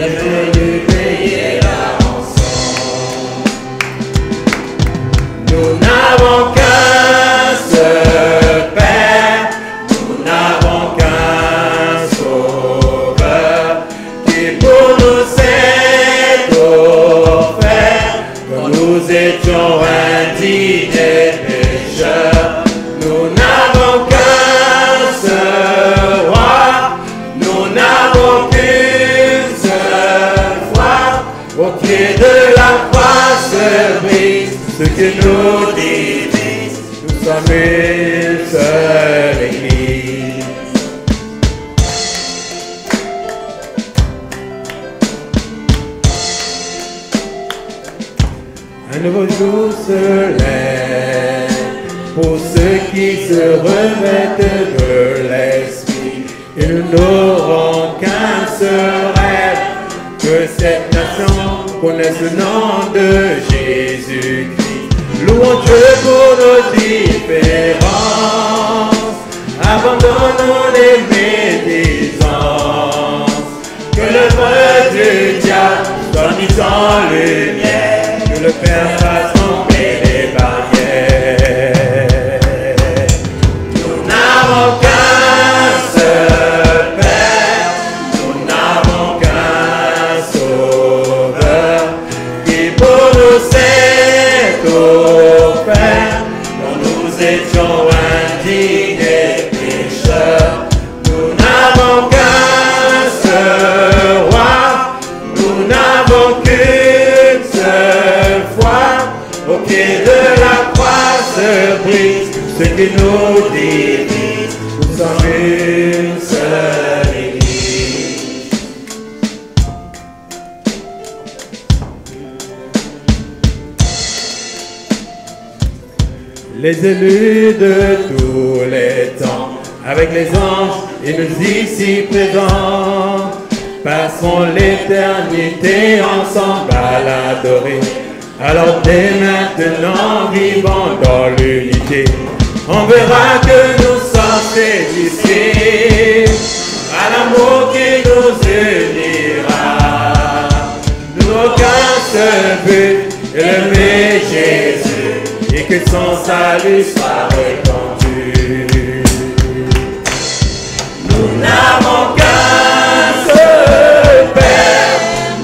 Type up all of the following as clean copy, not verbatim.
il a fallu payer la rançon. Nous n'avons qu'un seul Père, nous n'avons qu'un Sauveur, qui pour nous s'est offert quand nous étions indignes et pécheurs. Nous n'avons qu'un seul roi, nous n'avons qu'une seule foi. Au pied de la croix se brise ce qui nous divise. Nous sommes une seule Église. Un nouveau jour se lève pour ceux qui se revêtent de l'esprit. Et nous n'aurons qu'un seul rêve, que cette nation connaisse le nom de Jésus-Christ. Louons Dieu pour nos différences, abandonnons les médisances, que l'œuvre du diable soit mise en lumière, que le Père fasse tomber les barrières. Nous n'avons qu'un seul Père, nous n'avons qu'un Sauveur, qui pour nous s'est offert quand nous étions indignes et pécheurs. Nous n'avons qu'un seul roi, nous n'avons qu'une seule foi. Au pied de la croix se brise ce qui nous divise. Nous sommes une seule Église. Les élus de tous les temps, avec les anges et nous ici présents, passeront l'éternité ensemble à l'adorer. Alors dès maintenant, vivons dans l'unité. On verra que nous sommes saisissés à l'amour qui nous unira. Nous n'avons qu'un seul but, aimer Jésus, et que son salut soit répandu. Nous n'avons qu'un seul Père,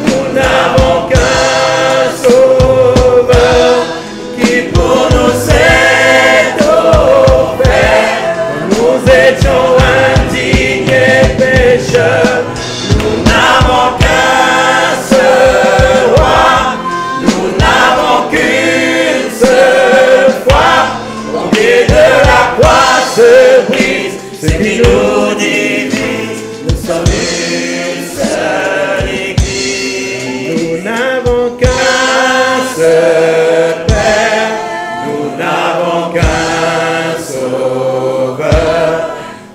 nous n'avons qu'un Sauveur, qui pour nous s'est offert quand nous étions indignes et pécheurs. Nous n'avons qu'un seul roi, nous n'avons qu'une seule foi. Au pied de la croix se brise ce qui nous divise. Nous sommes une seule Église. Nous n'avons qu'un seul Père, nous n'avons qu'un Sauveur,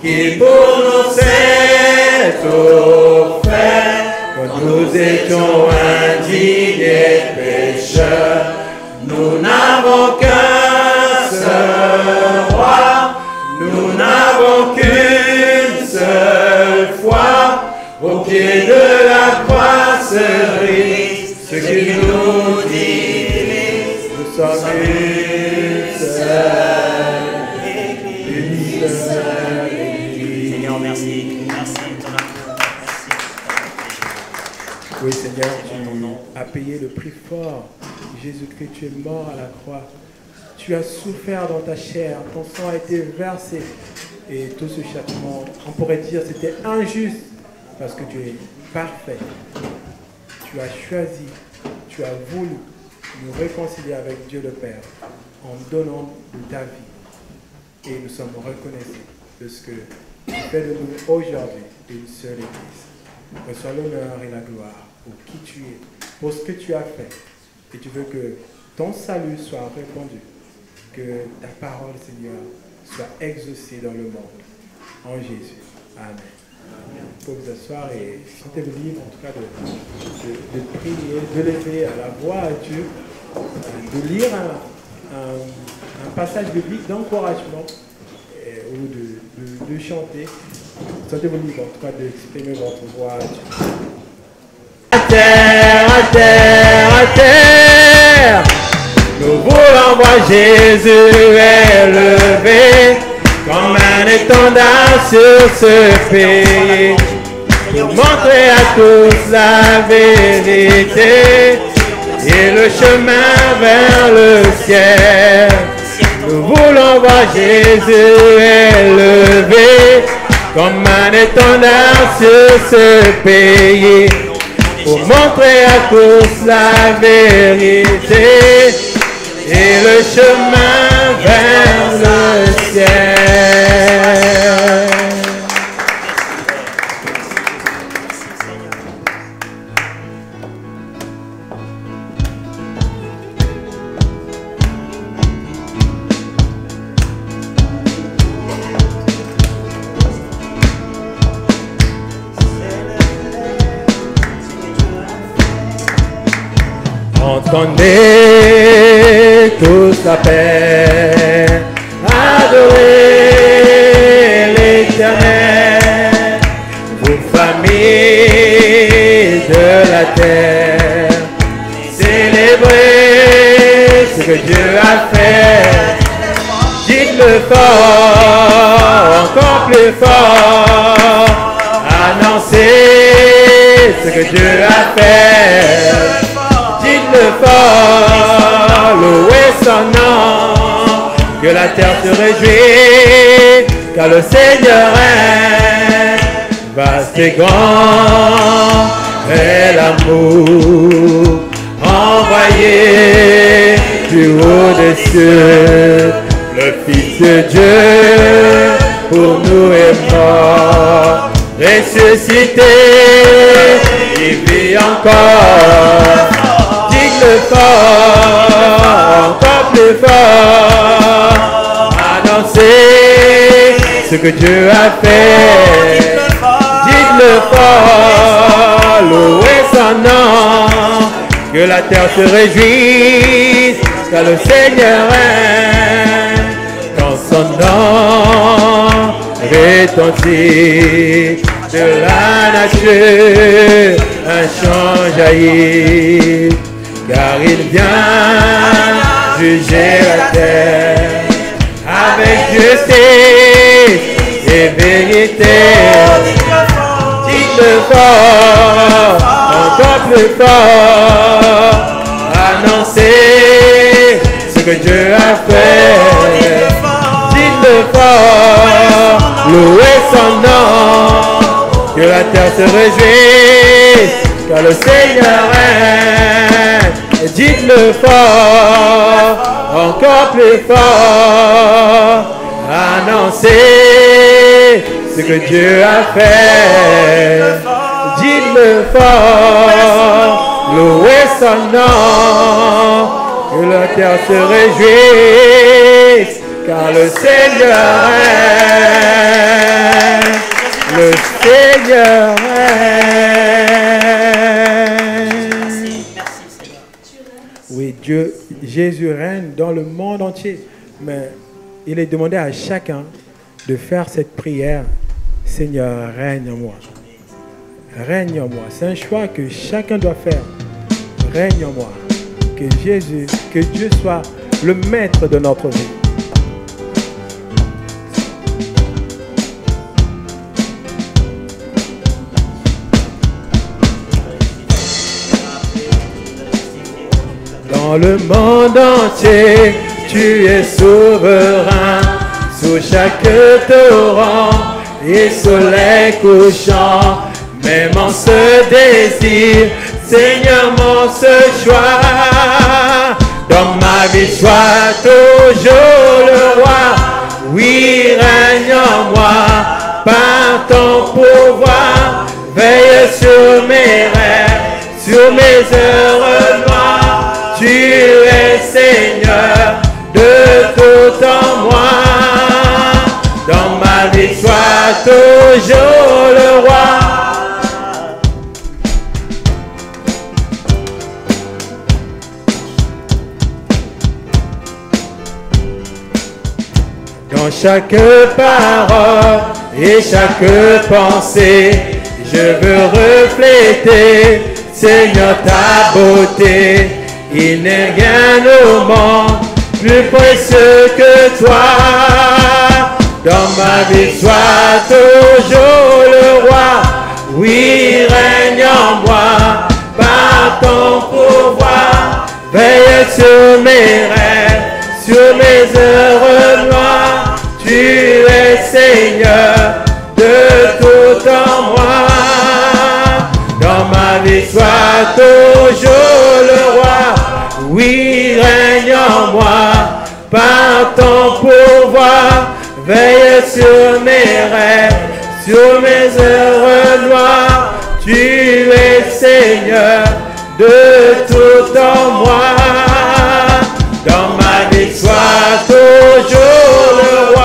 qui pour nous s'est offert quand nous étions indignes et pécheurs. Nous n'avons qu'un seul roi, nous n'avons qu'une seule foi. Au pied de la croix se brise ce qui nous divise. Nous sommes une seule Église. Seigneur, merci. Merci de ton amour. Merci. Oui, Seigneur, tu as payé le prix fort. Jésus-Christ, tu es mort à la croix. Tu as souffert dans ta chair. Ton sang a été versé. Et tout ce châtiment, on pourrait dire, c'était injuste parce que tu es parfait. Tu as choisi, tu as voulu nous réconcilier avec Dieu le Père en donnant de ta vie. Et nous sommes reconnaissants de ce que tu fais de nous aujourd'hui une seule Église. Reçois l'honneur et la gloire pour qui tu es, pour ce que tu as fait. Et tu veux que ton salut soit répandu, que ta parole, Seigneur, soit exaucée dans le monde. En Jésus. Amen. Vous pouvez vous asseoir et sentez-vous libre, en tout cas, de prier, de lever à la voix à Dieu, de lire un passage biblique d'encouragement ou de chanter. Sentez-vous libre, en tout cas, d'exprimer votre voix à Dieu. terre, à terre, à terre. Nous voulons voir Jésus élevé comme un étendard sur ce pays, pour montrer à tous la vérité et le chemin vers le ciel. Nous voulons voir Jésus élevé comme un étendard sur ce pays, pour montrer à tous la vérité et le chemin vers le ciel. Entendez tous la paix, adorez l'Éternel, vous familles de la terre, célébrez ce que Dieu a fait, dites-le fort, encore plus fort, annoncez ce que Dieu a fait. Le fort, louez son nom, que la terre se réjouit, car le Seigneur est vaste et grand, est l'amour envoyé du haut des cieux, le Fils de Dieu pour nous est mort, ressuscité, il vit encore. Le fort, encore plus fort, annoncez ce que Dieu a fait, dites-le fort, louez son nom, que la terre se réjouisse, car le Seigneur règne, quand son nom retentit, de la nature un chant jaillit. Car il vient juger la terre avec justice et vérité. Dites-le fort, encore plus fort, annoncez ce que Dieu a fait. Dites-le fort, louez son nom, que la terre se réjouisse, car le Seigneur règne. Dites-le fort, encore plus fort, annoncez ce que Dieu a fait. Dites-le fort, louez son nom, que la terre se réjouisse, car le Seigneur règne, le Seigneur règne. Oui, Dieu, Jésus règne dans le monde entier, mais il est demandé à chacun de faire cette prière. Seigneur, règne en moi. Règne en moi. C'est un choix que chacun doit faire. Règne en moi. Que Jésus, que Dieu soit le maître de notre vie. Dans le monde entier, tu es souverain, sous chaque torrent et soleil couchant, même en ce désir, Seigneur, mon seul choix. Dans ma vie, sois toujours le roi, oui, règne en moi, par ton pouvoir, veille sur mes rêves, sur mes heures noires. Tu es Seigneur de tout en moi. Dans ma vie, sois toujours le roi. Dans chaque parole et chaque pensée, je veux refléter Seigneur, ta beauté, il n'est rien au monde plus précieux que toi. Dans ma vie, sois toujours le roi. Oui, règne en moi, par ton pouvoir. Veille sur mes rêves, sur mes heureux lois. Tu es Seigneur de tout en moi. Dans ma vie, sois toujours le roi. Oui, règne en moi, par ton pouvoir. Veille sur mes rêves, sur mes heureux lois. Tu es Seigneur de tout en moi. Dans ma vie, sois toujours le roi.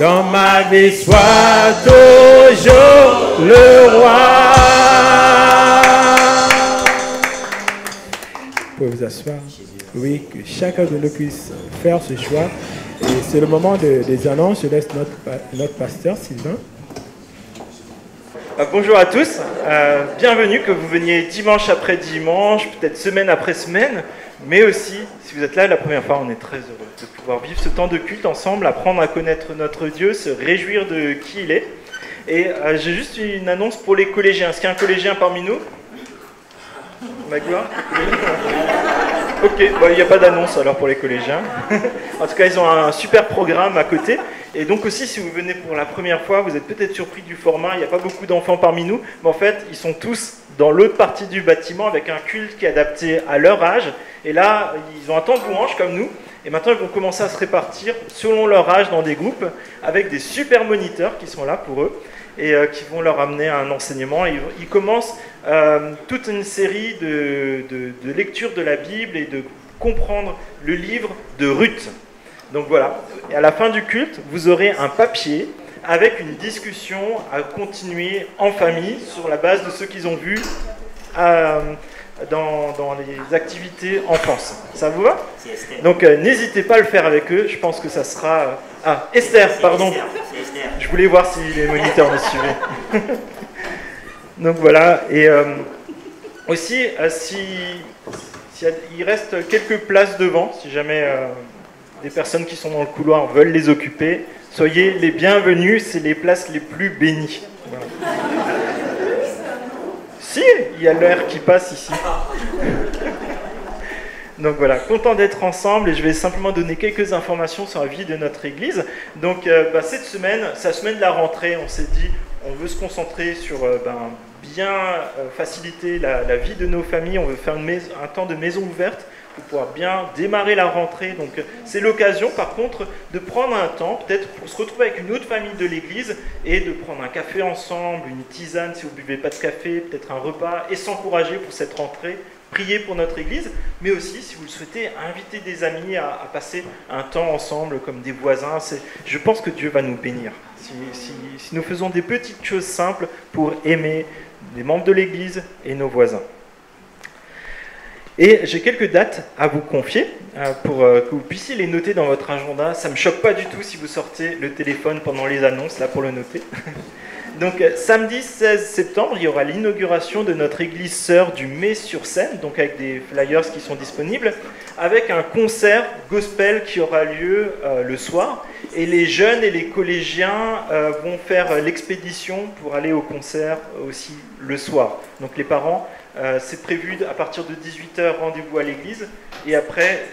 Dans ma vie, sois toujours le roi. Vous pouvez vous asseoir. Oui, que chacun de nous puisse faire ce choix. Et c'est le moment des annonces. Je laisse notre pasteur Sylvain. Bonjour à tous, bienvenue, que vous veniez dimanche après dimanche, peut-être semaine après semaine, mais aussi, si vous êtes là la première fois, on est très heureux de pouvoir vivre ce temps de culte ensemble, apprendre à connaître notre Dieu, se réjouir de qui il est. Et j'ai juste une annonce pour les collégiens. Est-ce qu'il y a un collégien parmi nous? Magloire? Ok, il n'y a pas d'annonce alors pour les collégiens. En tout cas, ils ont un super programme à côté. Et donc aussi, si vous venez pour la première fois, vous êtes peut-être surpris du format, il n'y a pas beaucoup d'enfants parmi nous, mais en fait, ils sont tous dans l'autre partie du bâtiment avec un culte qui est adapté à leur âge. Et là, ils ont un temps de louange comme nous. Et maintenant, ils vont commencer à se répartir selon leur âge dans des groupes avec des super moniteurs qui sont là pour eux et qui vont leur amener un enseignement. Et ils commencent toute une série de lectures de la Bible et de comprendre le livre de Ruth. Donc voilà, et à la fin du culte, vous aurez un papier avec une discussion à continuer en famille sur la base de ce qu'ils ont vu dans les activités enfance. Ça vous va? Donc n'hésitez pas à le faire avec eux, je pense que ça sera... Ah, Esther, pardon. Esther. Je voulais voir si les moniteurs me suivaient. Donc voilà, et aussi, il reste quelques places devant, si jamais des personnes qui sont dans le couloir veulent les occuper, soyez les bienvenus, c'est les places les plus bénies. Voilà. Si, il y a l'air qui passe ici. Donc voilà, content d'être ensemble et je vais simplement donner quelques informations sur la vie de notre église. Donc cette semaine, c'est la semaine de la rentrée, on s'est dit, on veut se concentrer sur bien faciliter la vie de nos familles, on veut faire un temps de maison ouverte pour pouvoir bien démarrer la rentrée. Donc c'est l'occasion par contre de prendre un temps, peut-être pour se retrouver avec une autre famille de l'église et de prendre un café ensemble, une tisane si vous ne buvez pas de café, peut-être un repas et s'encourager pour cette rentrée. Prier pour notre église, mais aussi, si vous le souhaitez, inviter des amis à passer un temps ensemble comme des voisins. Je pense que Dieu va nous bénir. Si nous faisons des petites choses simples pour aimer les membres de l'église et nos voisins. Et j'ai quelques dates à vous confier pour que vous puissiez les noter dans votre agenda. Ça ne me choque pas du tout si vous sortez le téléphone pendant les annonces, là pour le noter. Donc samedi 16 septembre, il y aura l'inauguration de notre église sœur du Mai-sur-Seine, donc avec des flyers qui sont disponibles, avec un concert gospel qui aura lieu le soir. Et les jeunes et les collégiens vont faire l'expédition pour aller au concert aussi le soir. Donc les parents, c'est prévu à partir de 18h, rendez-vous à l'église. Et après,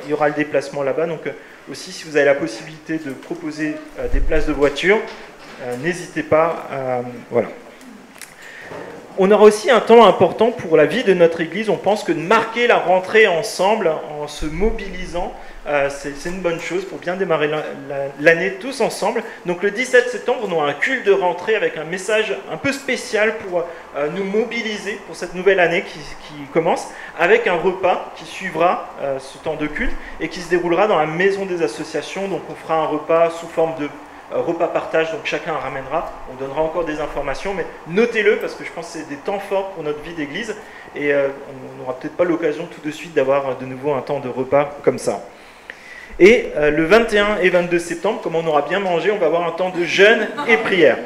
il y aura le déplacement là-bas. Donc aussi, si vous avez la possibilité de proposer des places de voiture, n'hésitez pas. Voilà. On aura aussi un temps important pour la vie de notre Église. On pense que de marquer la rentrée ensemble, en se mobilisant, c'est une bonne chose pour bien démarrer l'année tous ensemble. Donc le 17 septembre, on aura un culte de rentrée avec un message un peu spécial pour nous mobiliser pour cette nouvelle année qui commence, avec un repas qui suivra ce temps de culte et qui se déroulera dans la maison des associations. Donc on fera un repas sous forme de repas partage, donc chacun ramènera, on donnera encore des informations, mais notez-le parce que je pense que c'est des temps forts pour notre vie d'église et on n'aura peut-être pas l'occasion tout de suite d'avoir de nouveau un temps de repas comme ça. Et le 21 et 22 septembre, comme on aura bien mangé, on va avoir un temps de jeûne et prière.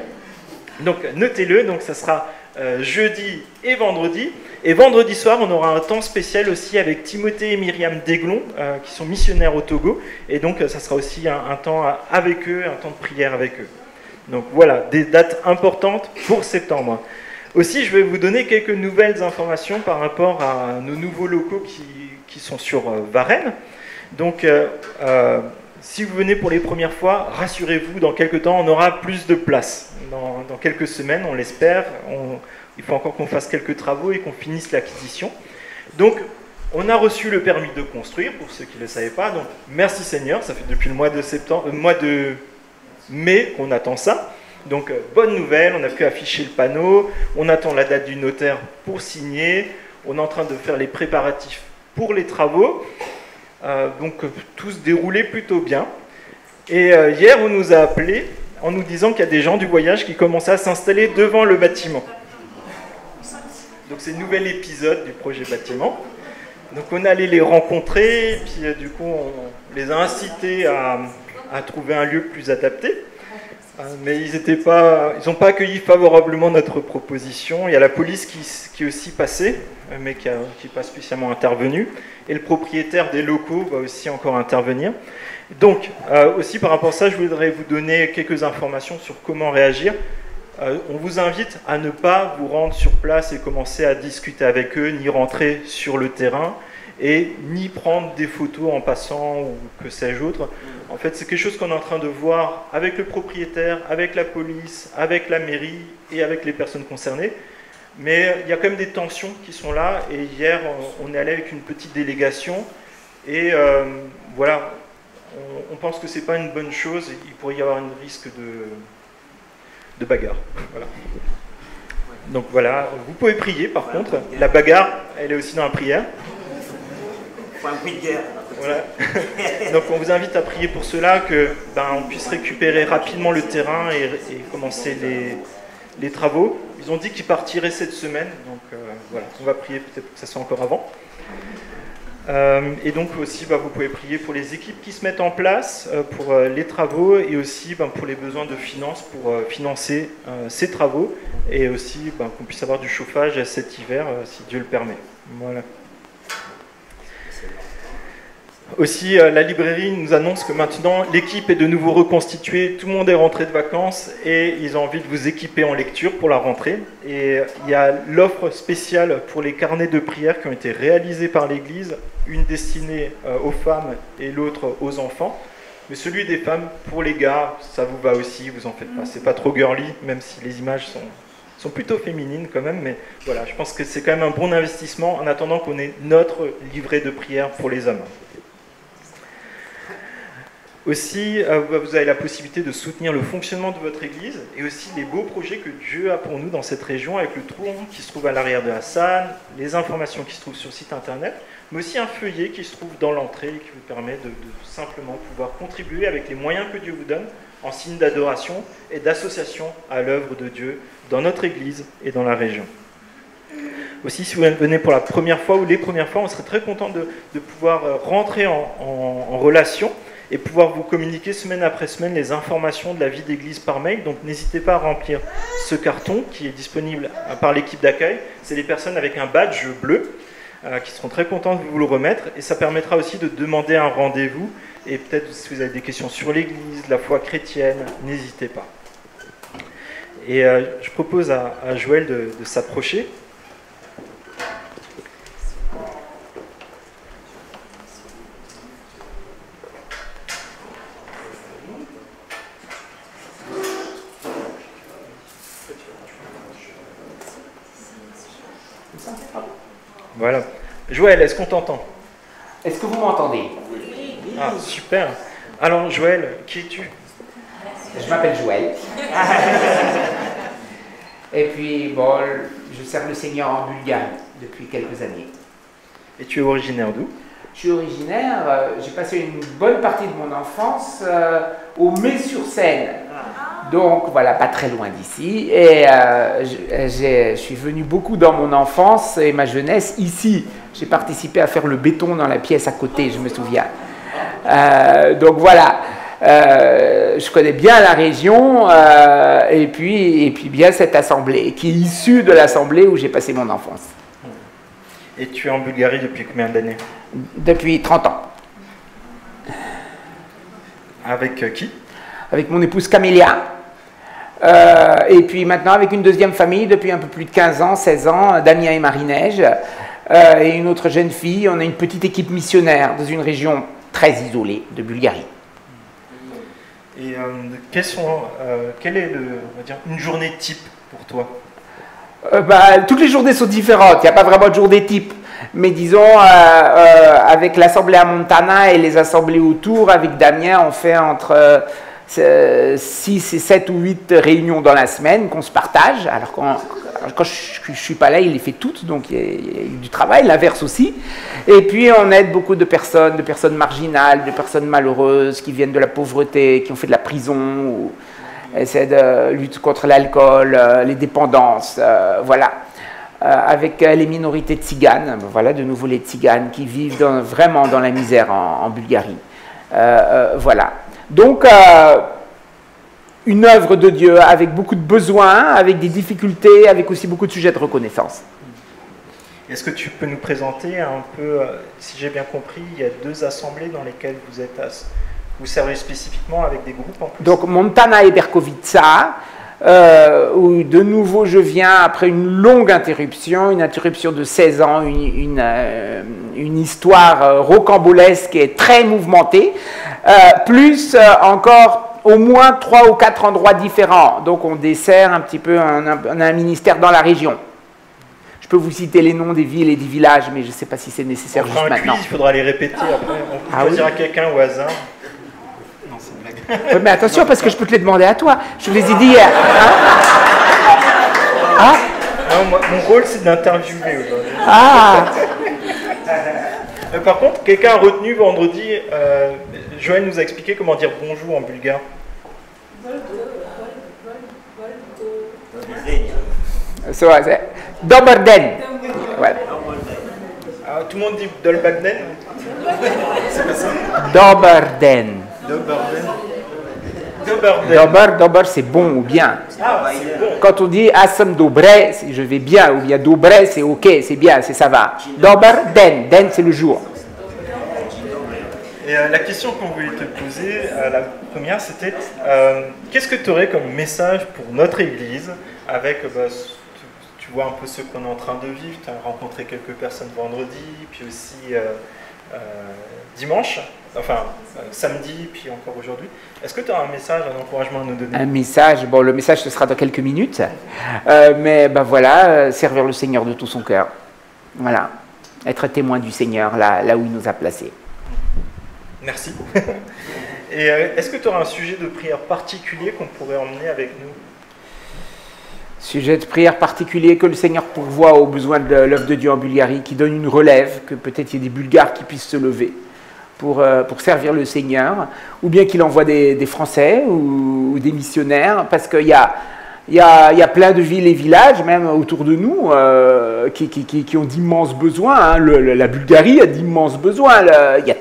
Donc notez-le, donc ça sera jeudi et vendredi. Et vendredi soir, on aura un temps spécial aussi avec Timothée et Myriam Deglon, qui sont missionnaires au Togo. Et donc, ça sera aussi un temps avec eux, un temps de prière avec eux. Donc voilà, des dates importantes pour septembre. Aussi, je vais vous donner quelques nouvelles informations par rapport à nos nouveaux locaux qui sont sur Varennes. Donc, si vous venez pour les premières fois, rassurez-vous, dans quelques temps, on aura plus de place. Dans quelques semaines, on l'espère. Il faut encore qu'on fasse quelques travaux et qu'on finisse l'acquisition. Donc, on a reçu le permis de construire, pour ceux qui ne le savaient pas. Donc, merci Seigneur, ça fait depuis le mois de mai qu'on attend ça. Donc, bonne nouvelle, on a pu afficher le panneau. On attend la date du notaire pour signer. On est en train de faire les préparatifs pour les travaux. Donc, tout se déroulait plutôt bien. Et hier, on nous a appelés en nous disant qu'il y a des gens du voyage qui commençaient à s'installer devant le bâtiment. Donc c'est un nouvel épisode du projet bâtiment. Donc on est allé les rencontrer, et puis du coup on les a incités à trouver un lieu plus adapté. Mais ils n'ont pas accueilli favorablement notre proposition. Il y a la police qui est aussi passée, mais qui n'est pas spécialement intervenue. Et le propriétaire des locaux va aussi encore intervenir. Donc aussi par rapport à ça, je voudrais vous donner quelques informations sur comment réagir. On vous invite à ne pas vous rendre sur place et commencer à discuter avec eux, ni rentrer sur le terrain, et ni prendre des photos en passant ou que sais-je autre. En fait, c'est quelque chose qu'on est en train de voir avec le propriétaire, avec la police, avec la mairie et avec les personnes concernées. Mais il y a quand même des tensions qui sont là, et hier, on est allé avec une petite délégation, et voilà, on pense que ce n'est pas une bonne chose, il pourrait y avoir un risque de bagarre. Voilà. Donc voilà, vous pouvez prier par contre. La bagarre, elle est aussi dans la prière. Voilà. Donc on vous invite à prier pour cela, que on puisse récupérer rapidement le terrain et commencer les travaux. Ils ont dit qu'ils partiraient cette semaine, donc voilà, on va prier peut-être que ça soit encore avant. Et donc aussi, vous pouvez prier pour les équipes qui se mettent en place, pour les travaux, et aussi pour les besoins de finances pour financer ces travaux, et aussi qu'on puisse avoir du chauffage cet hiver, si Dieu le permet. Voilà. Aussi, la librairie nous annonce que maintenant, l'équipe est de nouveau reconstituée, tout le monde est rentré de vacances et ils ont envie de vous équiper en lecture pour la rentrée. Et il y a l'offre spéciale pour les carnets de prière qui ont été réalisés par l'Église, une destinée aux femmes et l'autre aux enfants. Mais celui des femmes, pour les gars, ça vous va aussi, vous en faites pas. C'est pas trop girly, même si les images sont plutôt féminines quand même. Mais voilà, je pense que c'est quand même un bon investissement en attendant qu'on ait notre livret de prière pour les hommes. Aussi, vous avez la possibilité de soutenir le fonctionnement de votre église et aussi les beaux projets que Dieu a pour nous dans cette région, avec le tronc qui se trouve à l'arrière de la salle, les informations qui se trouvent sur le site internet, mais aussi un feuillet qui se trouve dans l'entrée et qui vous permet de simplement pouvoir contribuer avec les moyens que Dieu vous donne en signe d'adoration et d'association à l'œuvre de Dieu dans notre église et dans la région. Aussi, si vous venez pour la première fois ou les premières fois, on serait très content de pouvoir rentrer en relation et pouvoir vous communiquer semaine après semaine les informations de la vie d'église par mail. Donc n'hésitez pas à remplir ce carton qui est disponible par l'équipe d'accueil. C'est les personnes avec un badge bleu qui seront très contents de vous le remettre, et ça permettra aussi de demander un rendez-vous, et peut-être si vous avez des questions sur l'église, la foi chrétienne, n'hésitez pas. Et je propose à Joël de s'approcher. Voilà. Joël, est-ce qu'on t'entend? Est-ce que vous m'entendez? Ah, super. Alors, Joël, qui es-tu? Je m'appelle Joël. Et puis, bon, je sers le Seigneur en Bulgarie depuis quelques années. Et tu es originaire d'où? Je suis originaire, j'ai passé une bonne partie de mon enfance au Mets-sur-Seine. Donc voilà, pas très loin d'ici. Et je suis venu beaucoup dans mon enfance et ma jeunesse ici. J'ai participé à faire le béton dans la pièce à côté, je me souviens. Donc voilà. Je connais bien la région et puis bien cette assemblée, qui est issue de l'assemblée où j'ai passé mon enfance. Et tu es en Bulgarie depuis combien d'années? Depuis 30 ans. Avec qui? Avec mon épouse Camélia. Et puis maintenant avec une deuxième famille depuis un peu plus de 15 ans, 16 ans, Damien et Marie-Neige. Et une autre jeune fille. On a une petite équipe missionnaire dans une région très isolée de Bulgarie. Et quelle est on va dire, une journée type pour toi? Toutes les journées sont différentes, il n'y a pas vraiment de journée type. Mais disons, avec l'assemblée à Montana et les assemblées autour, avec Damien, on fait entre 6 et 7 ou 8 réunions dans la semaine qu'on se partage. Alors quand je ne suis pas là, il les fait toutes, donc il y a du travail, l'inverse aussi. Et puis on aide beaucoup de personnes marginales, de personnes malheureuses qui viennent de la pauvreté, qui ont fait de la prison, ou essaient de lutter contre l'alcool, les dépendances, voilà. Avec les minorités tziganes, voilà, de nouveau les tziganes qui vivent vraiment dans la misère en Bulgarie. Voilà. Donc, une œuvre de Dieu avec beaucoup de besoins, avec des difficultés, avec aussi beaucoup de sujets de reconnaissance. Est-ce que tu peux nous présenter un peu, si j'ai bien compris, il y a 2 assemblées dans lesquelles vous servez spécifiquement avec des groupes en plus? Donc Montana et Berkovica, où de nouveau je viens après une longue interruption, une interruption de 16 ans, une histoire rocambolesque et très mouvementée, plus encore au moins 3 ou 4 endroits différents. Donc on dessert un petit peu, on a un ministère dans la région. Je peux vous citer les noms des villes et des villages, mais je ne sais pas si c'est nécessaire juste maintenant. Il faudra les répéter après. On choisira quelqu'un au hasard. Non, c'est une blague. Mais attention, parce que je peux te les demander à toi. Je vous les ai dit hier. Non, mon rôle, c'est d'interviewer aujourd'hui. Par contre, quelqu'un a retenu vendredi, Joël nous a expliqué comment dire bonjour en bulgare. C'est Dobar den. Voilà. Tout le monde dit Dolbagden. C'est pas ça? Dobar den. Dobar, c'est bon ou bien. C'est bon. Quand on dit Asam dobre, je vais bien, ou bien dobre, c'est ok, c'est bien, ça va. Dobar den. Den, c'est le jour. Et la question qu'on voulait te poser, la première, c'était qu'est-ce que tu aurais comme message pour notre Église avec, tu vois un peu ce qu'on est en train de vivre, tu as rencontré quelques personnes vendredi, puis aussi dimanche, enfin samedi, puis encore aujourd'hui. Est-ce que tu as un message, un encouragement à nous donner? Un message, bon, le message ce sera dans quelques minutes, mais voilà, servir le Seigneur de tout son cœur. Voilà, être témoin du Seigneur là où il nous a placés. Merci. Et est-ce que tu auras un sujet de prière particulier qu'on pourrait emmener avec nous? Sujet de prière particulier, que le Seigneur pourvoie aux besoins de l'œuvre de Dieu en Bulgarie, qui donne une relève, que peut-être il y ait des Bulgares qui puissent se lever pour servir le Seigneur, ou bien qu'il envoie des Français ou des missionnaires, parce qu'il y a plein de villes et villages, même autour de nous, qui ont d'immenses besoins. Hein. La Bulgarie a d'immenses besoins. Il y a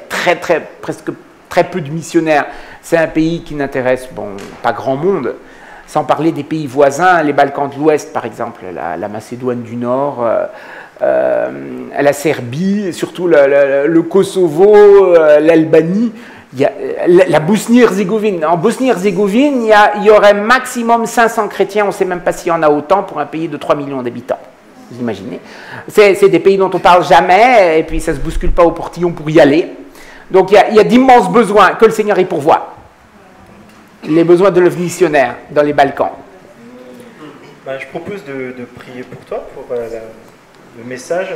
presque très peu de missionnaires. C'est un pays qui n'intéresse pas grand monde. Sans parler des pays voisins, les Balkans de l'Ouest, par exemple, la Macédoine du Nord, la Serbie, surtout le Kosovo, l'Albanie. Il y a la Bosnie-Herzégovine. En Bosnie-Herzégovine, il y aurait maximum 500 chrétiens. On ne sait même pas s'il y en a autant pour un pays de 3 millions d'habitants. Vous imaginez? C'est des pays dont on ne parle jamais, et puis ça ne se bouscule pas au portillon pour y aller. Donc il y a d'immenses besoins que le Seigneur y pourvoit. Les besoins de l'œuvre missionnaire dans les Balkans. Je propose de prier pour toi, pour le message.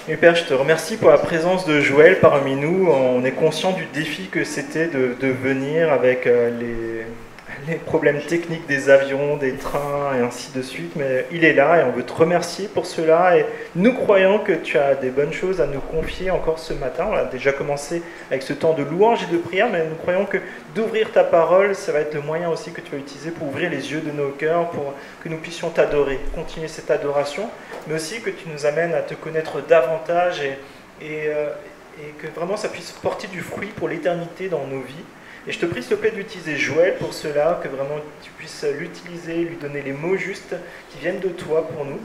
Et Père, je te remercie pour la présence de Joël parmi nous. On est conscient du défi que c'était de venir avec les problèmes techniques des avions, des trains et ainsi de suite. Mais il est là et on veut te remercier pour cela. Et nous croyons que tu as des bonnes choses à nous confier encore ce matin. On a déjà commencé avec ce temps de louange et de prière, mais nous croyons que d'ouvrir ta parole, ça va être le moyen aussi que tu vas utiliser pour ouvrir les yeux de nos cœurs, pour que nous puissions t'adorer, continuer cette adoration, mais aussi que tu nous amènes à te connaître davantage et et que vraiment ça puisse porter du fruit pour l'éternité dans nos vies. Et je te prie, s'il te plaît, d'utiliser Joël pour cela, que vraiment tu puisses l'utiliser, lui donner les mots justes qui viennent de toi pour nous.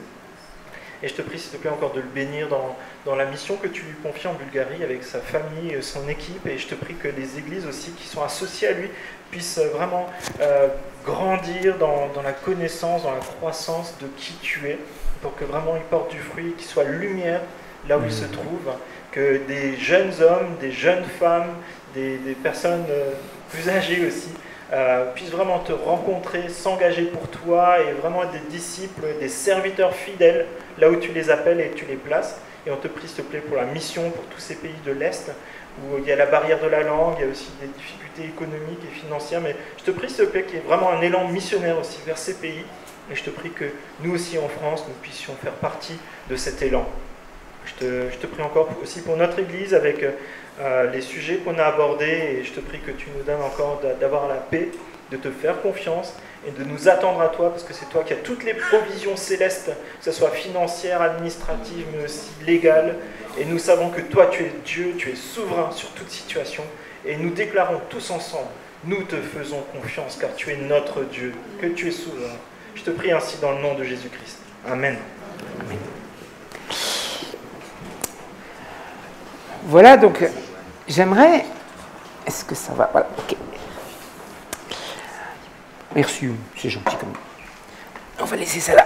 Et je te prie, s'il te plaît, encore de le bénir dans la mission que tu lui confies en Bulgarie avec sa famille, son équipe. Et je te prie que les églises aussi qui sont associées à lui puissent vraiment grandir dans la connaissance, dans la croissance de qui tu es, pour que vraiment il porte du fruit, qu'il soit lumière là où il se trouve, que des jeunes hommes, des jeunes femmes, des personnes plus âgées aussi, puissent vraiment te rencontrer, s'engager pour toi et vraiment être des disciples, des serviteurs fidèles là où tu les appelles et tu les places. Et on te prie, s'il te plaît, pour la mission, pour tous ces pays de l'Est, où il y a la barrière de la langue, il y a aussi des difficultés économiques et financières, mais je te prie, s'il te plaît, qu'il y ait vraiment un élan missionnaire aussi vers ces pays, et je te prie que nous aussi en France, nous puissions faire partie de cet élan. Je te prie encore aussi pour notre Église, avec les sujets qu'on a abordés, et je te prie que tu nous donnes encore d'avoir la paix, de te faire confiance, et de nous attendre à toi, parce que c'est toi qui as toutes les provisions célestes, que ce soit financières, administratives, mais aussi légales. Et nous savons que toi, tu es Dieu, tu es souverain sur toute situation. Et nous déclarons tous ensemble, nous te faisons confiance, car tu es notre Dieu, que tu es souverain. Je te prie ainsi dans le nom de Jésus-Christ. Amen. Amen. Voilà, donc, j'aimerais... Est-ce que ça va? Voilà, ok. Merci, c'est gentil comme... On va laisser ça là.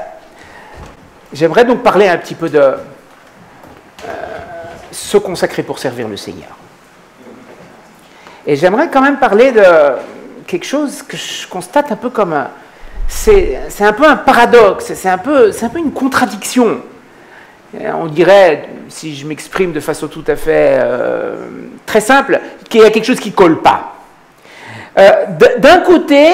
J'aimerais donc parler un petit peu de se consacrer pour servir le Seigneur. Et j'aimerais quand même parler de quelque chose que je constate un peu comme... C'est un peu un paradoxe, c'est un peu une contradiction. On dirait, si je m'exprime de façon tout à fait très simple, qu'il y a quelque chose qui ne colle pas. D'un côté,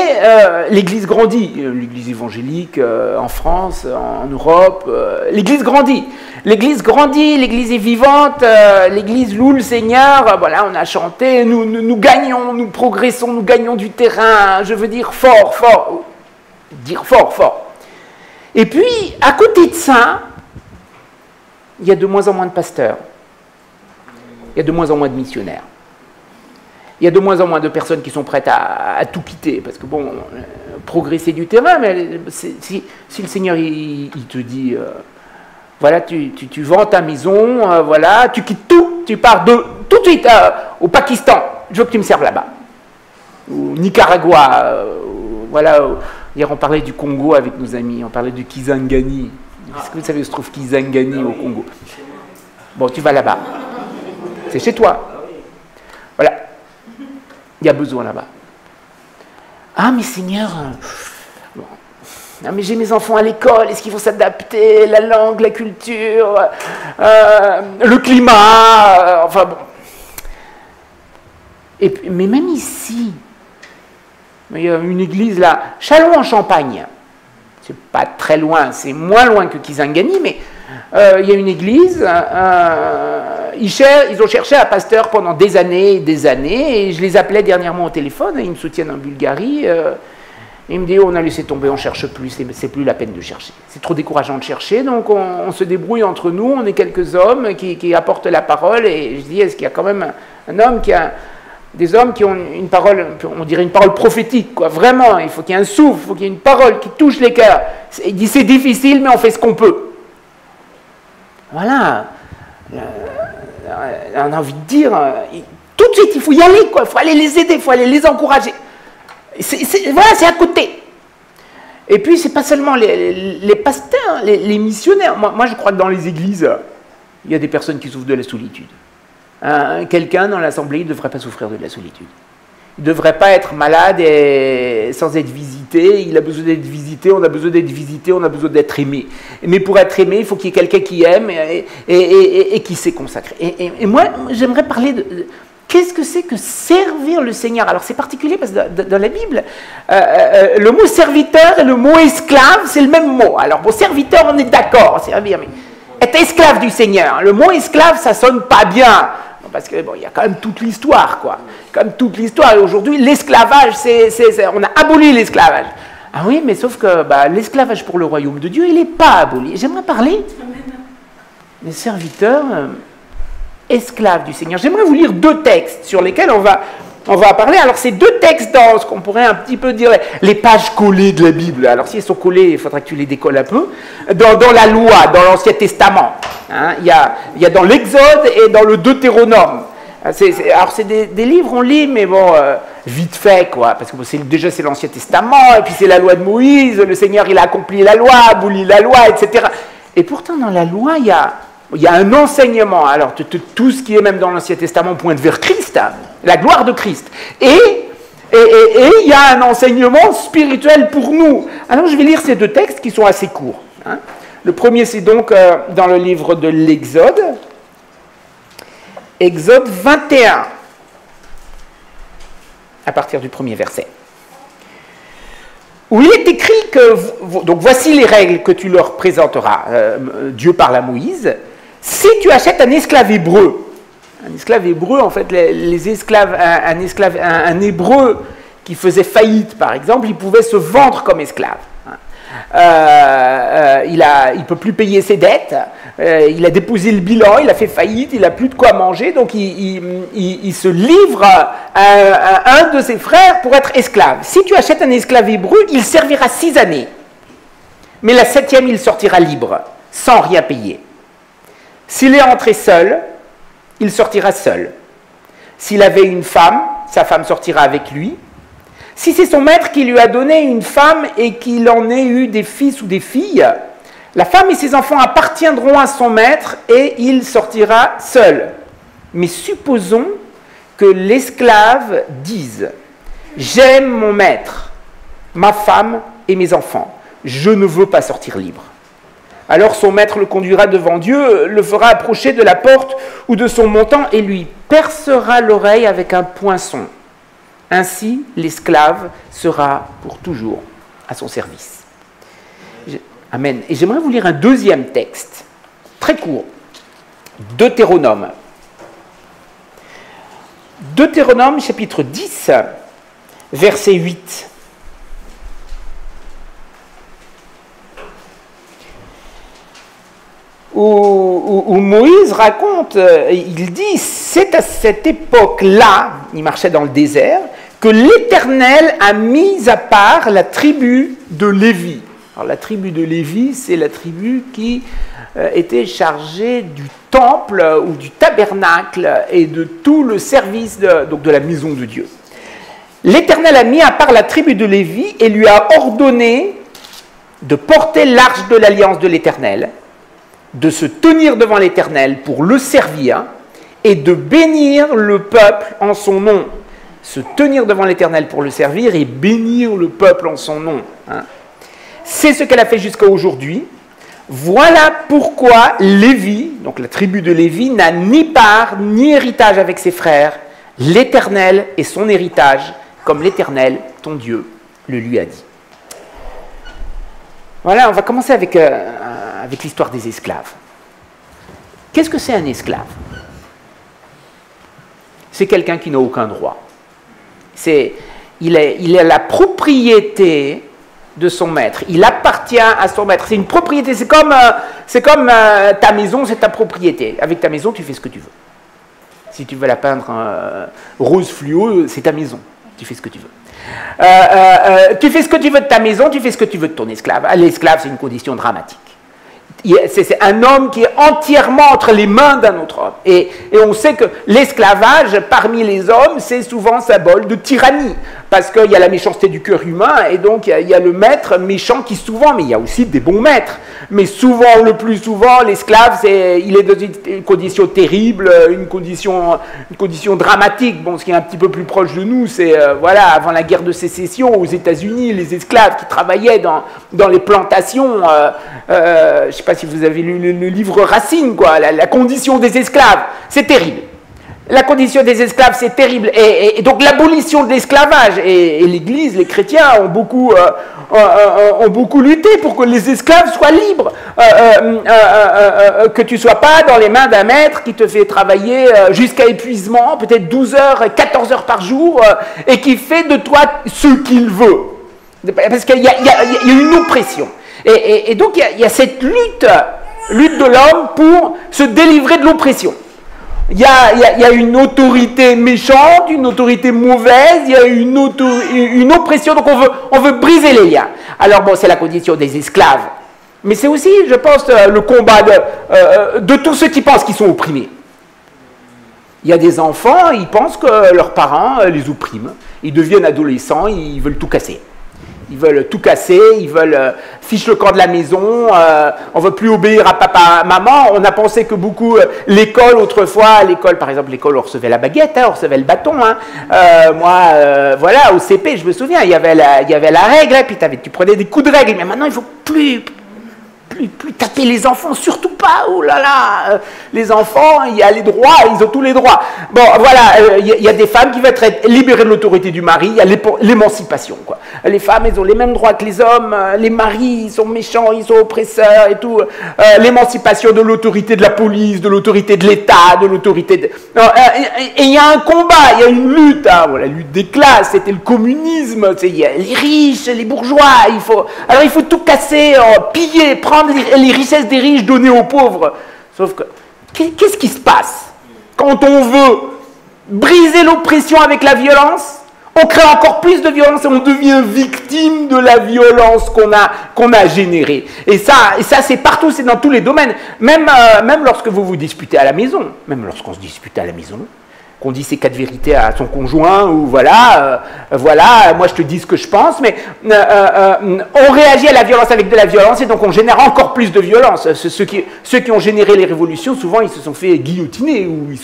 l'Église grandit, l'Église évangélique en France, en Europe, l'Église grandit. L'Église grandit, l'Église est vivante, l'Église loue le Seigneur, voilà, on a chanté, nous gagnons, nous progressons, nous gagnons du terrain, je veux dire fort. Et puis, à côté de ça, il y a de moins en moins de pasteurs, il y a de moins en moins de missionnaires. Il y a de moins en moins de personnes qui sont prêtes à tout quitter, parce que bon, progresser du terrain, mais si le Seigneur il te dit, voilà, tu vends ta maison, voilà, tu quittes tout, tu pars tout de suite au Pakistan, je veux que tu me serves là-bas, ou Nicaragua, voilà, hier on parlait du Congo avec nos amis, on parlait du Kisangani. Est-ce que vous savez où se trouve Kisangani au Congo? Bon, tu vas là-bas, c'est chez toi, voilà. Il y a besoin là-bas. Ah, mais Seigneur, mais j'ai mes enfants à l'école, est-ce qu'il faut s'adapter, la langue, la culture, le climat, enfin bon. Mais même ici, il y a une église là, Châlons en Champagne, c'est pas très loin, c'est moins loin que Kisangani, mais il y a une église, ils ont cherché un pasteur pendant des années, et je les appelais dernièrement au téléphone, ils me soutiennent en Bulgarie, ils me disent on a laissé tomber, on ne cherche plus, c'est plus la peine de chercher, c'est trop décourageant de chercher, donc on se débrouille entre nous, on est quelques hommes qui apportent la parole, et je dis est-ce qu'il y a quand même un homme des hommes qui ont une parole, on dirait une parole prophétique, quoi, vraiment, il faut qu'il y ait un souffle, il faut qu'il y ait une parole qui touche les cœurs, il dit c'est difficile mais on fait ce qu'on peut. Voilà, on a envie de dire, tout de suite, il faut y aller, quoi. Il faut aller les aider, il faut aller les encourager. Voilà, c'est à côté. Et puis, c'est pas seulement les pasteurs, les missionnaires. Moi, je crois que dans les églises, il y a des personnes qui souffrent de la solitude. Quelqu'un dans l'assemblée, il ne devrait pas souffrir de la solitude. Il ne devrait pas être malade et sans être visité. Il a besoin d'être visité, on a besoin d'être visité, on a besoin d'être aimé. Mais pour être aimé, il faut qu'il y ait quelqu'un qui aime et qui s'est consacré. Et moi, j'aimerais parler de... Qu'est-ce que c'est que servir le Seigneur? Alors c'est particulier parce que dans la Bible, le mot serviteur et le mot esclave, c'est le même mot. Alors bon, serviteur, on est d'accord, servir, mais être esclave du Seigneur. Le mot esclave, ça sonne pas bien. Parce que bon, il y a quand même toute l'histoire, quoi. Comme toute l'histoire. Et aujourd'hui, l'esclavage, on a aboli l'esclavage. Ah oui, mais sauf que l'esclavage pour le royaume de Dieu, il n'est pas aboli. J'aimerais parler des serviteurs esclaves du Seigneur. J'aimerais vous lire 2 textes sur lesquels on va parler. Alors, c'est 2 textes dans ce qu'on pourrait un petit peu dire les pages collées de la Bible. Alors, si elles sont collées, il faudra que tu les décolles un peu. Dans la loi, dans l'Ancien Testament. Hein, il y a dans l'Exode et dans le Deutéronome. Alors, c'est des livres, on lit, mais bon, vite fait, quoi. Parce que déjà, c'est l'Ancien Testament, et puis c'est la loi de Moïse. Le Seigneur, il a accompli la loi, aboli la loi, etc. Et pourtant, dans la loi, il y a un enseignement. Alors, tout ce qui est même dans l'Ancien Testament pointe vers Christ, hein, la gloire de Christ. Et il y a un enseignement spirituel pour nous. Alors, je vais lire ces 2 textes qui sont assez courts. Hein. Le premier, c'est donc dans le livre de l'Exode. Exode 21, à partir du premier verset. Où il est écrit que, donc voici les règles que tu leur présenteras. Dieu parle à Moïse. Si tu achètes un esclave hébreu, en fait, les esclaves, un hébreu qui faisait faillite, par exemple, il pouvait se vendre comme esclave. Il ne peut plus payer ses dettes, il a déposé le bilan, il a fait faillite, il n'a plus de quoi manger, donc il se livre à un de ses frères pour être esclave. Si tu achètes un esclave hébreu, il servira 6 années, mais la 7e, il sortira libre, sans rien payer. S'il est entré seul, il sortira seul. S'il avait une femme, sa femme sortira avec lui. Si c'est son maître qui lui a donné une femme et qu'il en ait eu des fils ou des filles, la femme et ses enfants appartiendront à son maître et il sortira seul. Mais supposons que l'esclave dise « J'aime mon maître, ma femme et mes enfants. Je ne veux pas sortir libre. » Alors son maître le conduira devant Dieu, le fera approcher de la porte ou de son montant et lui percera l'oreille avec un poinçon. Ainsi, l'esclave sera pour toujours à son service. Amen. Et j'aimerais vous lire un 2e texte, très court. Deutéronome. Deutéronome, chapitre 10, verset 8. Où Moïse raconte, il dit, c'est à cette époque-là, il marchait dans le désert, que l'Éternel a mis à part la tribu de Lévi. Alors la tribu de Lévi, c'est la tribu qui était chargée du temple ou du tabernacle et de tout le service de la maison de Dieu. L'Éternel a mis à part la tribu de Lévi et lui a ordonné de porter l'arche de l'alliance de l'Éternel, de se tenir devant l'Éternel pour le servir et de bénir le peuple en son nom. Se tenir devant l'Éternel pour le servir et bénir le peuple en son nom. Hein. C'est ce qu'elle a fait jusqu'à aujourd'hui. Voilà pourquoi Lévi, donc la tribu de Lévi, n'a ni part ni héritage avec ses frères. L'Éternel est son héritage, comme l'Éternel, ton Dieu, le lui a dit. Voilà, on va commencer avec l'histoire des esclaves. Qu'est-ce que c'est un esclave? C'est quelqu'un qui n'a aucun droit. Il a la propriété de son maître. Il appartient à son maître. C'est une propriété. C'est comme ta maison, c'est ta propriété. Avec ta maison, tu fais ce que tu veux. Si tu veux la peindre rose fluo, c'est ta maison. Tu fais ce que tu veux. Tu fais ce que tu veux de ta maison, tu fais ce que tu veux de ton esclave. L'esclave, c'est une condition dramatique. C'est un homme qui est entièrement entre les mains d'un autre homme. Et on sait que l'esclavage, parmi les hommes, c'est souvent symbole de tyrannie. Parce qu'il y a la méchanceté du cœur humain, et donc il y a le maître méchant qui souvent, mais il y a aussi des bons maîtres. Mais souvent, le plus souvent, l'esclave, il est dans une condition terrible, une condition dramatique. Bon, ce qui est un petit peu plus proche de nous, c'est, avant la guerre de sécession, aux États-Unis, les esclaves qui travaillaient dans les plantations, je ne sais pas si vous avez lu le livre Racine, quoi, la condition des esclaves, c'est terrible. La condition des esclaves, c'est terrible. Et donc l'abolition de l'esclavage, et l'Église, les chrétiens ont beaucoup lutté pour que les esclaves soient libres. Que tu ne sois pas dans les mains d'un maître qui te fait travailler jusqu'à épuisement, peut-être 12 heures, 14 heures par jour, et qui fait de toi ce qu'il veut. Parce qu'il y a une oppression. Et donc il y a cette lutte de l'homme pour se délivrer de l'oppression. Il y a une autorité méchante, une autorité mauvaise, il y a une oppression, donc on veut briser les liens. Alors bon, c'est la condition des esclaves. Mais c'est aussi, je pense, le combat de tous ceux qui pensent qu'ils sont opprimés. Il y a des enfants, ils pensent que leurs parents les oppriment. Ils deviennent adolescents, ils veulent tout casser. Ils veulent tout casser, ils veulent fiche le camp de la maison, on ne veut plus obéir à papa, à maman. On a pensé que beaucoup, l'école autrefois, l'école par exemple, l'école on recevait la baguette, hein, on recevait le bâton. Hein. Voilà, au CP, je me souviens, il y avait la règle, hein, puis tu prenais des coups de règle, mais maintenant il ne faut plus taper les enfants, surtout pas, oh là là, les enfants, il y a les droits, ils ont tous les droits. Bon, voilà, il y a des femmes qui veulent être libérées de l'autorité du mari, il y a l'émancipation, quoi. Les femmes, elles ont les mêmes droits que les hommes, les maris, ils sont méchants, ils sont oppresseurs et tout. L'émancipation de l'autorité de la police, de l'autorité de l'État, de l'autorité de... Et il y a un combat, il y a une lutte, hein, la lutte des classes, c'était le communisme, il y a les riches, les bourgeois, il faut tout casser, piller, prendre les richesses des riches, donner aux pauvres. Sauf que, qu'est-ce qui se passe quand on veut briser l'oppression avec la violence? On crée encore plus de violence et on devient victime de la violence qu'on a générée. Et ça c'est partout, c'est dans tous les domaines. Même lorsque vous vous disputez à la maison, même lorsqu'on se dispute à la maison, qu'on dit ses 4 vérités à son conjoint, ou voilà, moi je te dis ce que je pense, mais on réagit à la violence avec de la violence, et donc on génère encore plus de violence. Ceux qui ont généré les révolutions, souvent ils se sont fait guillotiner, ou ils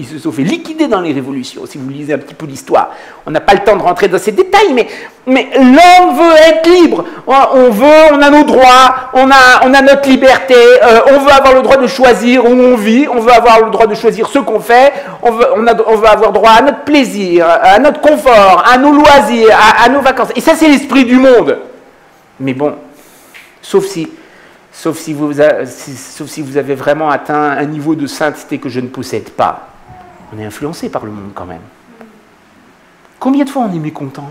se sont fait liquider dans les révolutions, si vous lisez un petit peu l'histoire. On n'a pas le temps de rentrer dans ces détails, mais l'homme veut être libre, on a nos droits, on a notre liberté, on veut avoir le droit de choisir où on vit, on veut avoir le droit de choisir ce qu'on fait, on veut avoir droit à notre plaisir, à notre confort, à nos loisirs, à nos vacances. Et ça, c'est l'esprit du monde. Mais bon, sauf si vous avez vraiment atteint un niveau de sainteté que je ne possède pas. On est influencé par le monde quand même. Combien de fois on est mécontent?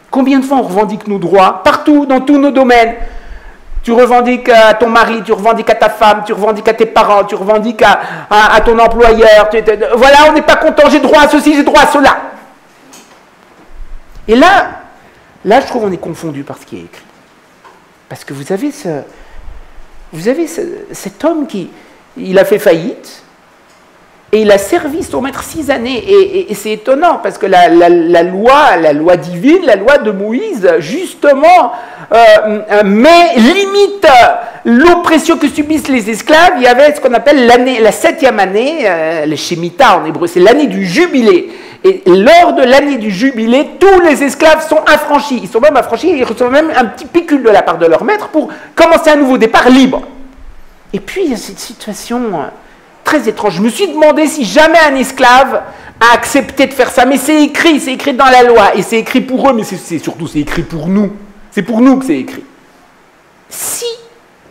Combien de fois on revendique nos droits? Partout, dans tous nos domaines. Tu revendiques à ton mari, tu revendiques à ta femme, tu revendiques à tes parents, tu revendiques à ton employeur. Voilà, on n'est pas content, j'ai droit à ceci, j'ai droit à cela. Et là, je trouve qu'on est confondu par ce qui est écrit. Parce que vous avez cet homme il a fait faillite, et il a servi son maître 6 années. Et c'est étonnant, parce que la loi divine, la loi de Moïse, justement, limite l'oppression que subissent les esclaves. Il y avait ce qu'on appelle la 7e année, le Shemitah en hébreu, c'est l'année du jubilé. Et lors de l'année du jubilé, tous les esclaves sont affranchis. Ils sont même affranchis, ils reçoivent même un petit pécule de la part de leur maître pour commencer un nouveau départ libre. Et puis, il y a cette situation très étrange. Je me suis demandé si jamais un esclave a accepté de faire ça. Mais c'est écrit dans la loi. Et c'est écrit pour eux, mais surtout c'est écrit pour nous. C'est pour nous que c'est écrit. Si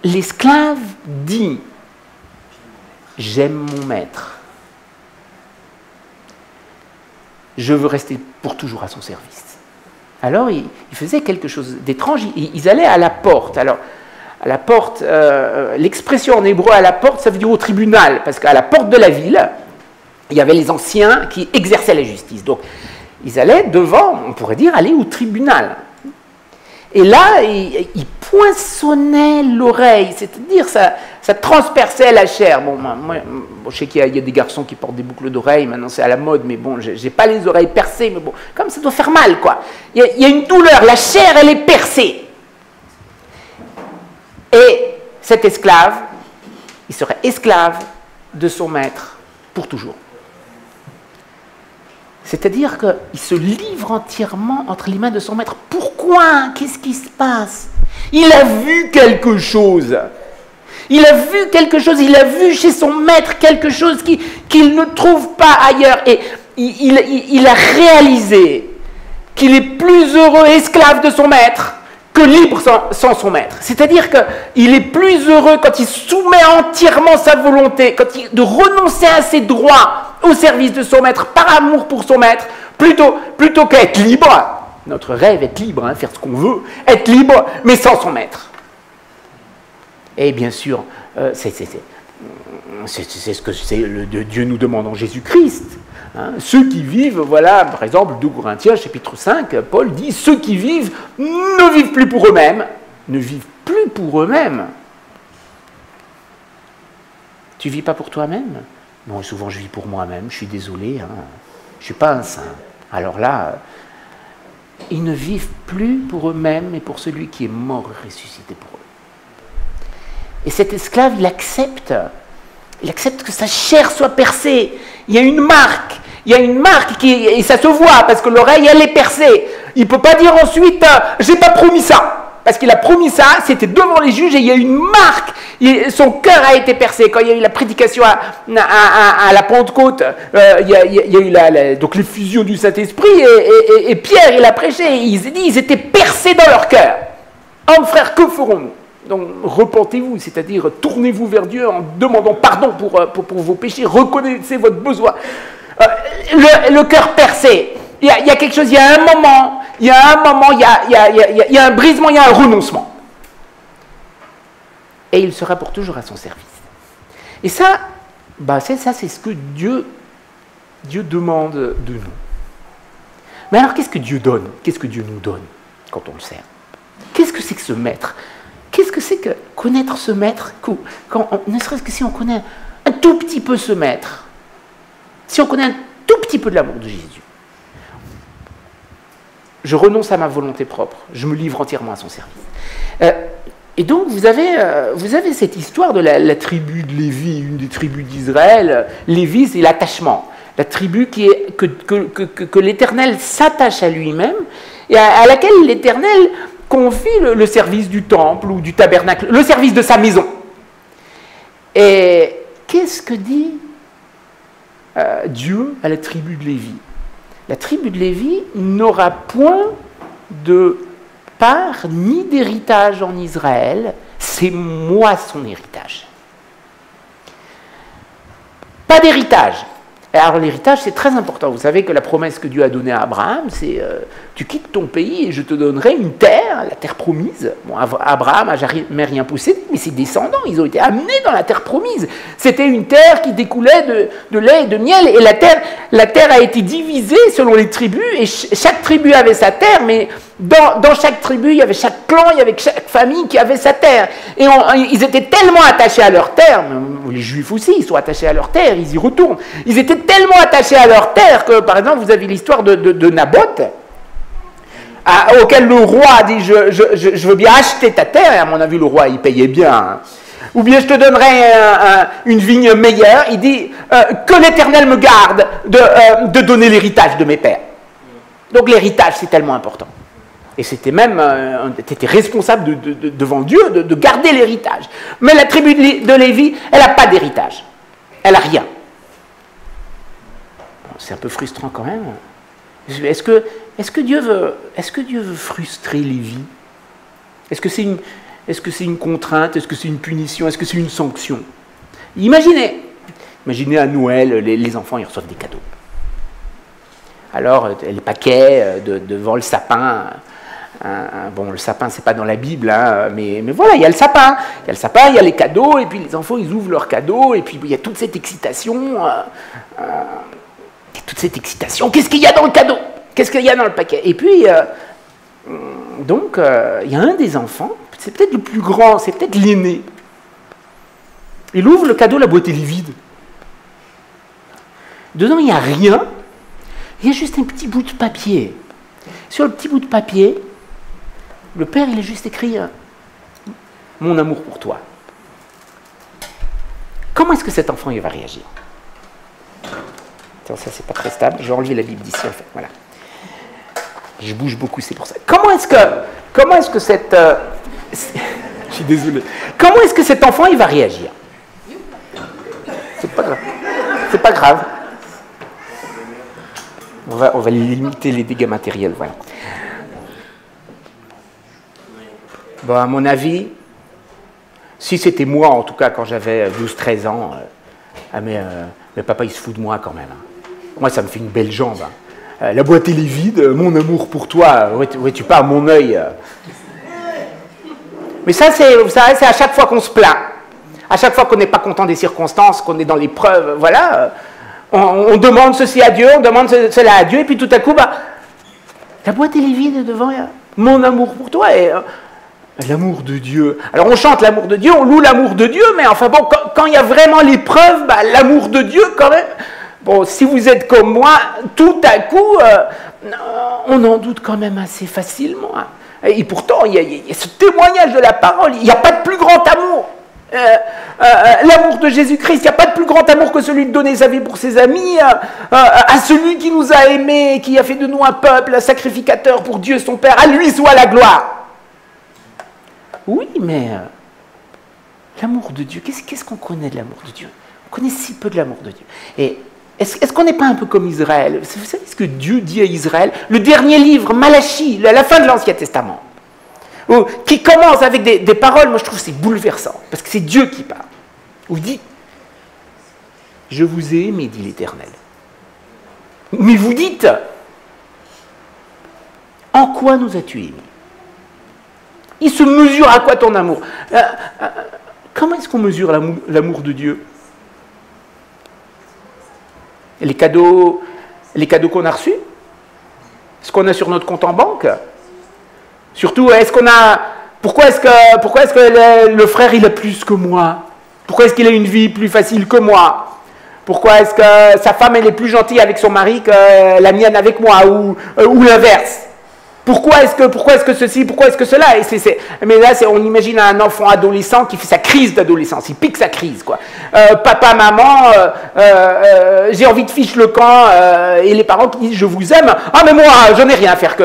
l'esclave dit « J'aime mon maître, je veux rester pour toujours à son service », alors il faisait quelque chose d'étrange. Ils allaient à la porte. Alors, à la porte, l'expression en hébreu à la porte, ça veut dire au tribunal, parce qu'à la porte de la ville, il y avait les anciens qui exerçaient la justice. Donc, ils allaient devant, on pourrait dire, aller au tribunal. Et là, ils poinçonnaient l'oreille, c'est-à-dire ça transperçait la chair. Bon, moi, je sais qu'il y a des garçons qui portent des boucles d'oreilles, maintenant c'est à la mode, mais bon, j'ai pas les oreilles percées, mais bon, comme ça doit faire mal, quoi. Il y a une douleur, la chair, elle est percée. Et cet esclave, il serait esclave de son maître pour toujours. C'est-à-dire qu'il se livre entièrement entre les mains de son maître. Pourquoi? Qu'est-ce qui se passe? Il a vu quelque chose. Il a vu quelque chose, il a vu chez son maître quelque chose qu'il ne trouve pas ailleurs. Et il a réalisé qu'il est plus heureux esclave de son maître que libre sans son maître. C'est-à-dire qu'il est plus heureux quand il soumet entièrement sa volonté, de renoncer à ses droits au service de son maître, par amour pour son maître, plutôt qu'être libre. Notre rêve, être libre, faire ce qu'on veut, être libre, mais sans son maître. Et bien sûr, C'est ce que Dieu nous demande en Jésus-Christ. Hein. Ceux qui vivent, voilà, par exemple, 2 Corinthiens, chapitre 5, Paul dit, ceux qui vivent ne vivent plus pour eux-mêmes, ne vivent plus pour eux-mêmes. Tu vis pas pour toi-même? Bon, souvent je vis pour moi-même, je suis désolé, hein. Je suis pas un saint. Alors là, ils ne vivent plus pour eux-mêmes, mais pour celui qui est mort et ressuscité pour eux. Et cet esclave, il accepte que sa chair soit percée. Il y a une marque, et ça se voit, parce que l'oreille, elle est percée. Il ne peut pas dire ensuite, j'ai pas promis ça. Parce qu'il a promis ça, c'était devant les juges, et il y a une marque. Son cœur a été percé. Quand il y a eu la prédication à la Pentecôte, il y a eu donc l'effusion du Saint-Esprit, et Pierre, il a prêché, et il s'est dit, ils étaient percés dans leur cœur. Hommes, frères, que ferons-nous? Donc, repentez-vous, c'est-à-dire tournez-vous vers Dieu en demandant pardon pour vos péchés, reconnaissez votre besoin. Le cœur percé, il y a quelque chose, il y a un moment, il y a un brisement, il y a un renoncement. Et il sera pour toujours à son service. Et ça, c'est ce que Dieu demande de nous. Mais alors, qu'est-ce que Dieu donne? Qu'est-ce que Dieu nous donne quand on le sert? Qu'est-ce que c'est que ce maître? Qu'est-ce que c'est que connaître ce maître? Ne serait-ce que si on connaît un tout petit peu ce maître, si on connaît un tout petit peu de l'amour de Jésus, je renonce à ma volonté propre, je me livre entièrement à son service. Et donc vous avez cette histoire de la tribu de Lévi, une des tribus d'Israël. Lévi, c'est l'attachement, la tribu que l'Éternel s'attache à lui-même et à laquelle l'Éternel confie le service du temple ou du tabernacle, le service de sa maison. Et qu'est-ce que dit Dieu à la tribu de Lévi? La tribu de Lévi n'aura point de part ni d'héritage en Israël, c'est moi son héritage. Pas d'héritage. Alors l'héritage, c'est très important. Vous savez que la promesse que Dieu a donnée à Abraham, c'est tu quittes ton pays et je te donnerai une terre, la terre promise. Bon, Abraham n'a jamais rien possédé, mais ses descendants, ils ont été amenés dans la terre promise. C'était une terre qui découlait de lait et de miel, et la terre a été divisée selon les tribus, et chaque tribu avait sa terre, mais dans chaque tribu, il y avait chaque clan, il y avait chaque famille qui avait sa terre. Et ils étaient tellement attachés à leur terre, les Juifs aussi, ils sont attachés à leur terre, ils y retournent. Ils étaient tellement attachés à leur terre que, par exemple, vous avez l'histoire de Naboth, auquel le roi a dit je veux bien acheter ta terre, et à mon avis, le roi, il payait bien. Hein. Ou bien je te donnerai une vigne meilleure. Il dit que l'Éternel me garde de donner l'héritage de mes pères. Donc l'héritage, c'est tellement important. Et c'était même, tu étais responsable devant Dieu de garder l'héritage. Mais la tribu de Lévi, elle n'a pas d'héritage. Elle n'a rien. Bon, c'est un peu frustrant quand même. Est-ce que Dieu veut frustrer Lévi? Est-ce que c'est une contrainte? Est-ce que c'est une punition? Est-ce que c'est une sanction? Imaginez à Noël, les enfants, ils reçoivent des cadeaux. Alors, les paquets devant le sapin. Bon, le sapin, c'est pas dans la Bible, hein, mais voilà, il y a le sapin. Il y a les cadeaux, et puis les enfants, ils ouvrent leurs cadeaux, et puis il y a toute cette excitation. Qu'est-ce qu'il y a dans le cadeau? Qu'est-ce qu'il y a dans le paquet? Et puis, il y a un des enfants, c'est peut-être le plus grand, c'est peut-être l'aîné. Il ouvre le cadeau, la boîte est vide. Dedans, il n'y a rien. Il y a juste un petit bout de papier. Sur le petit bout de papier, le père, il a juste écrit « Mon amour pour toi ». Comment est-ce que cet enfant il va réagir? Attends, ça, c'est pas très stable. Je vais enlever la Bible d'ici, en fait. Voilà. Je bouge beaucoup, c'est pour ça. Comment est-ce que cette... Je suis désolé. Comment est-ce que cet enfant, il va réagir? C'est pas grave. C'est pas grave. On va limiter les dégâts matériels, voilà. Bon, à mon avis, si c'était moi, en tout cas, quand j'avais 12-13 ans, mais papa, il se fout de moi quand même. Hein. Moi, ça me fait une belle jambe. Hein. La boîte, elle est vide, mon amour pour toi, ouais, tu pars mon œil. Mais ça, c'est à chaque fois qu'on se plaint. À chaque fois qu'on n'est pas content des circonstances, qu'on est dans l'épreuve, voilà, on demande ceci à Dieu, on demande cela à Dieu, et puis tout à coup, la boîte elle est vide devant mon amour pour toi et l'amour de Dieu. Alors on chante l'amour de Dieu, on loue l'amour de Dieu, mais enfin bon, quand il y a vraiment l'épreuve, l'amour de Dieu quand même, bon, si vous êtes comme moi, tout à coup, on en doute quand même assez facilement. Hein. Et pourtant, il y a ce témoignage de la parole, il n'y a pas de plus grand amour. L'amour de Jésus-Christ, il n'y a pas de plus grand amour que celui de donner sa vie pour ses amis, à celui qui nous a aimés, qui a fait de nous un peuple, un sacrificateur pour Dieu son Père, à lui soit la gloire. Oui, mais l'amour de Dieu, qu'est-ce qu'on connaît de l'amour de Dieu? On connaît si peu de l'amour de Dieu. Et est-ce qu'on n'est pas un peu comme Israël? Vous savez ce que Dieu dit à Israël? Le dernier livre, Malachie, la fin de l'Ancien Testament, qui commence avec des paroles, moi je trouve que c'est bouleversant, parce que c'est Dieu qui parle. Où il dit, je vous ai aimé, dit l'Éternel. Mais vous dites, en quoi nous as-tu aimés? Il se mesure à quoi ton amour? Comment est-ce qu'on mesure l'amour de Dieu? Les cadeaux qu'on a reçus? Ce qu'on a sur notre compte en banque? Surtout, pourquoi est-ce que le frère il a plus que moi? Pourquoi est-ce qu'il a une vie plus facile que moi? Pourquoi est-ce que sa femme elle est plus gentille avec son mari que la mienne avec moi, ou l'inverse? Pourquoi est-ce que ceci, pourquoi est-ce que cela? Mais là, on imagine un enfant adolescent qui fait sa crise d'adolescence, il pique sa crise, quoi. Papa, maman, j'ai envie de fiche le camp, et les parents qui disent je vous aime. Ah mais moi, je n'ai rien à faire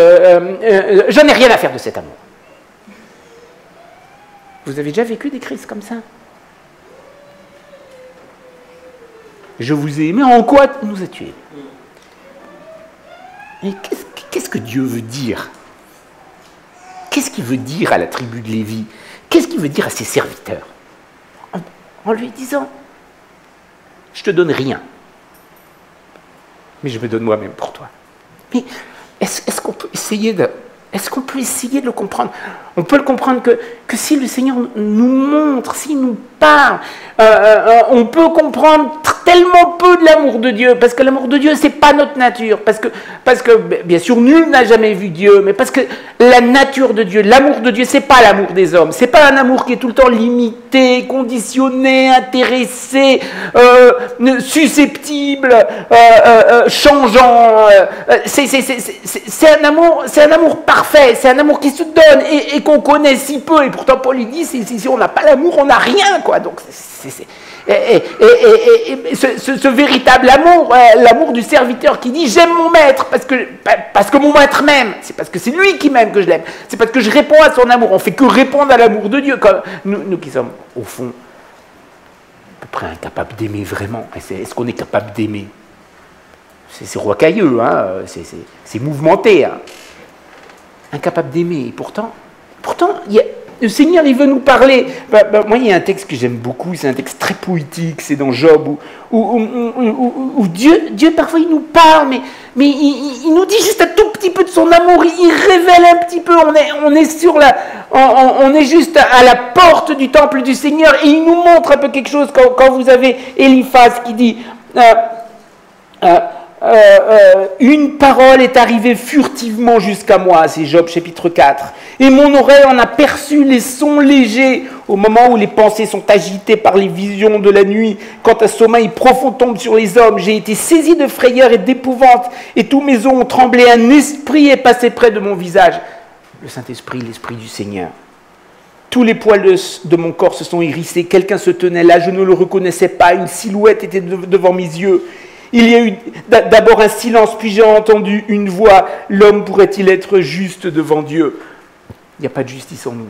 de cet amour. Vous avez déjà vécu des crises comme ça? Je vous ai aimé, en quoi nous as-tu aimé? Et qu'est-ce que Dieu veut dire? Qu'est-ce qu'il veut dire à la tribu de Lévi? Qu'est-ce qu'il veut dire à ses serviteurs? En lui disant, je te donne rien, mais je me donne moi-même pour toi. Mais est-ce qu'on peut essayer de le comprendre? On peut le comprendre que si le Seigneur nous montre, s'il nous parle, on peut comprendre tellement peu de l'amour de Dieu, parce que l'amour de Dieu, c'est pas notre nature, parce que bien sûr, nul n'a jamais vu Dieu, mais parce que la nature de Dieu, l'amour de Dieu, c'est pas l'amour des hommes, c'est pas un amour qui est tout le temps limité, conditionné, intéressé, susceptible, changeant. C'est un amour parfait, c'est un amour qui se donne et qu'on connaît si peu, et pourtant Paul il dit si on n'a pas l'amour, on n'a rien, quoi. Donc ce véritable amour, l'amour du serviteur qui dit j'aime mon maître parce que mon maître m'aime, c'est parce que c'est lui qui m'aime que je l'aime, c'est parce que je réponds à son amour. On fait que répondre à l'amour de Dieu, comme nous qui sommes au fond à peu près incapables d'aimer vraiment. Est-ce qu'on est capable d'aimer? C'est rocailleux, hein, c'est mouvementé, hein. Incapable d'aimer, et pourtant le Seigneur, il veut nous parler. Moi, il y a un texte que j'aime beaucoup, c'est un texte très poétique, c'est dans Job, où Dieu, parfois, il nous parle, mais il nous dit juste un tout petit peu de son amour, il révèle un petit peu, on est juste à la porte du temple du Seigneur, et il nous montre un peu quelque chose, quand vous avez Eliphaz qui dit... une parole est arrivée furtivement jusqu'à moi, c'est Job chapitre 4, et mon oreille en a perçu les sons légers au moment où les pensées sont agitées par les visions de la nuit. Quand un sommeil profond tombe sur les hommes, j'ai été saisi de frayeur et d'épouvante, et tous mes os ont tremblé, un esprit est passé près de mon visage. Le Saint-Esprit, l'Esprit du Seigneur. Tous les poils de mon corps se sont hérissés, quelqu'un se tenait là, je ne le reconnaissais pas, une silhouette était devant mes yeux. Il y a eu d'abord un silence, puis j'ai entendu une voix. L'homme pourrait-il être juste devant Dieu? Il n'y a pas de justice en nous.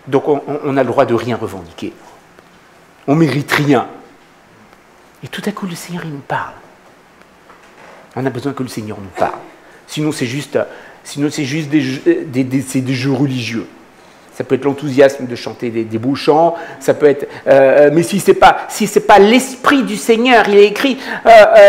Donc on a le droit de rien revendiquer. On ne mérite rien. Et tout à coup, le Seigneur, il nous parle. On a besoin que le Seigneur nous parle. Sinon, c'est juste des jeux religieux. Ça peut être l'enthousiasme de chanter des beaux chants, ça peut être... mais si c'est pas l'Esprit du Seigneur, il est écrit...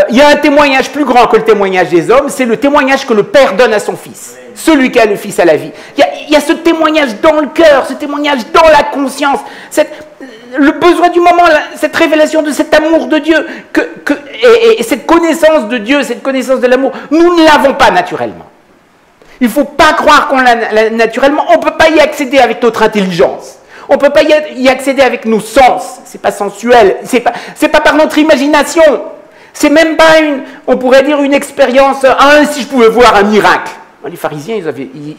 il y a un témoignage plus grand que le témoignage des hommes, c'est le témoignage que le Père donne à son Fils. Celui qui a le Fils a la vie. Il a ce témoignage dans le cœur, ce témoignage dans la conscience, le besoin du moment, cette révélation de cet amour de Dieu, et cette connaissance de Dieu, cette connaissance de l'amour, nous ne l'avons pas naturellement. Il ne faut pas croire qu'on l'a naturellement, on ne peut pas y accéder avec notre intelligence. On ne peut pas y accéder avec nos sens, c'est pas sensuel, c'est pas par notre imagination. C'est même pas on pourrait dire une expérience, si je pouvais voir un miracle. Les pharisiens,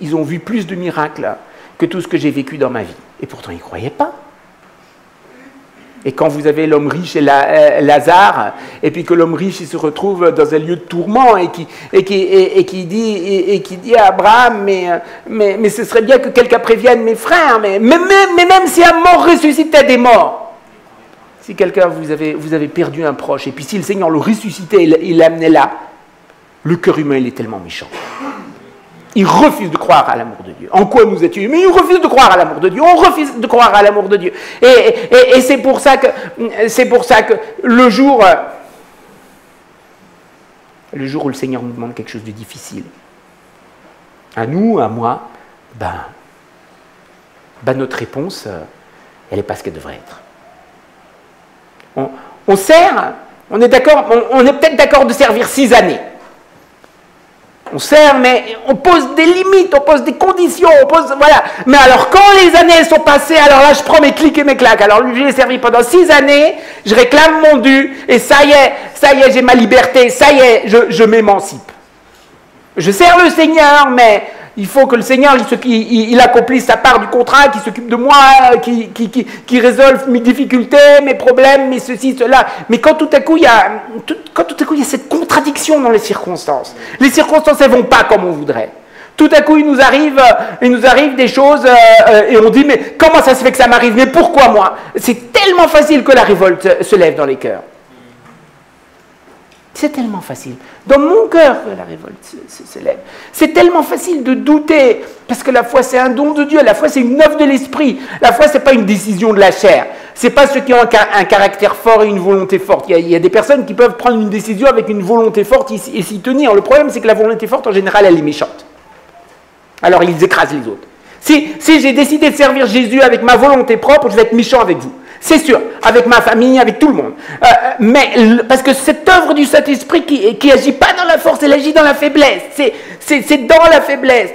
ils ont vu plus de miracles que tout ce que j'ai vécu dans ma vie. Et pourtant, ils ne croyaient pas. Et quand vous avez l'homme riche et Lazare, et puis que l'homme riche il se retrouve dans un lieu de tourment et qui dit à Abraham, mais ce serait bien que quelqu'un prévienne mes frères, mais même si un mort ressuscitait des morts, si quelqu'un vous avez perdu un proche, et puis si le Seigneur le ressuscitait, il l'amenait là, le cœur humain il est tellement méchant. Il refuse de croire à l'amour de Dieu. En quoi nous es-tu? Mais il refuse de croire à l'amour de Dieu. On refuse de croire à l'amour de Dieu. Et c'est pour ça que le jour où le Seigneur nous demande quelque chose de difficile, à nous, à moi, notre réponse, elle n'est pas ce qu'elle devrait être. On sert, on est d'accord, on est peut-être d'accord de servir 6 années. On sert, mais on pose des limites, on pose des conditions, voilà. Mais alors, quand les années sont passées, alors là, je prends mes clics et mes claques. Alors, lui, je l'ai servi pendant 6 années, je réclame mon dû, et ça y est, j'ai ma liberté, ça y est, je m'émancipe. Je sers le Seigneur, mais il faut que le Seigneur, il accomplisse sa part du contrat, qu'il s'occupe de moi, qui résolve mes difficultés, mes problèmes, mes ceci, cela. Mais quand tout à coup, il y a cette contradiction dans les circonstances elles vont pas comme on voudrait. Tout à coup, il nous arrive des choses et on dit, mais comment ça se fait que ça m'arrive? Mais pourquoi moi? C'est tellement facile que la révolte se lève dans les cœurs. C'est tellement facile. Dans mon cœur que la révolte se lève. C'est tellement facile de douter, parce que la foi c'est un don de Dieu, la foi c'est une œuvre de l'esprit. La foi c'est pas une décision de la chair. C'est pas ceux qui ont un caractère fort et une volonté forte. Il y a des personnes qui peuvent prendre une décision avec une volonté forte et s'y tenir. Le problème c'est que la volonté forte en général elle est méchante. Alors ils écrasent les autres. Si j'ai décidé de servir Jésus avec ma volonté propre, je vais être méchant avec vous. C'est sûr, avec ma famille, avec tout le monde. Mais parce que cette œuvre du Saint-Esprit qui agit pas dans la force, elle agit dans la faiblesse. C'est dans la faiblesse.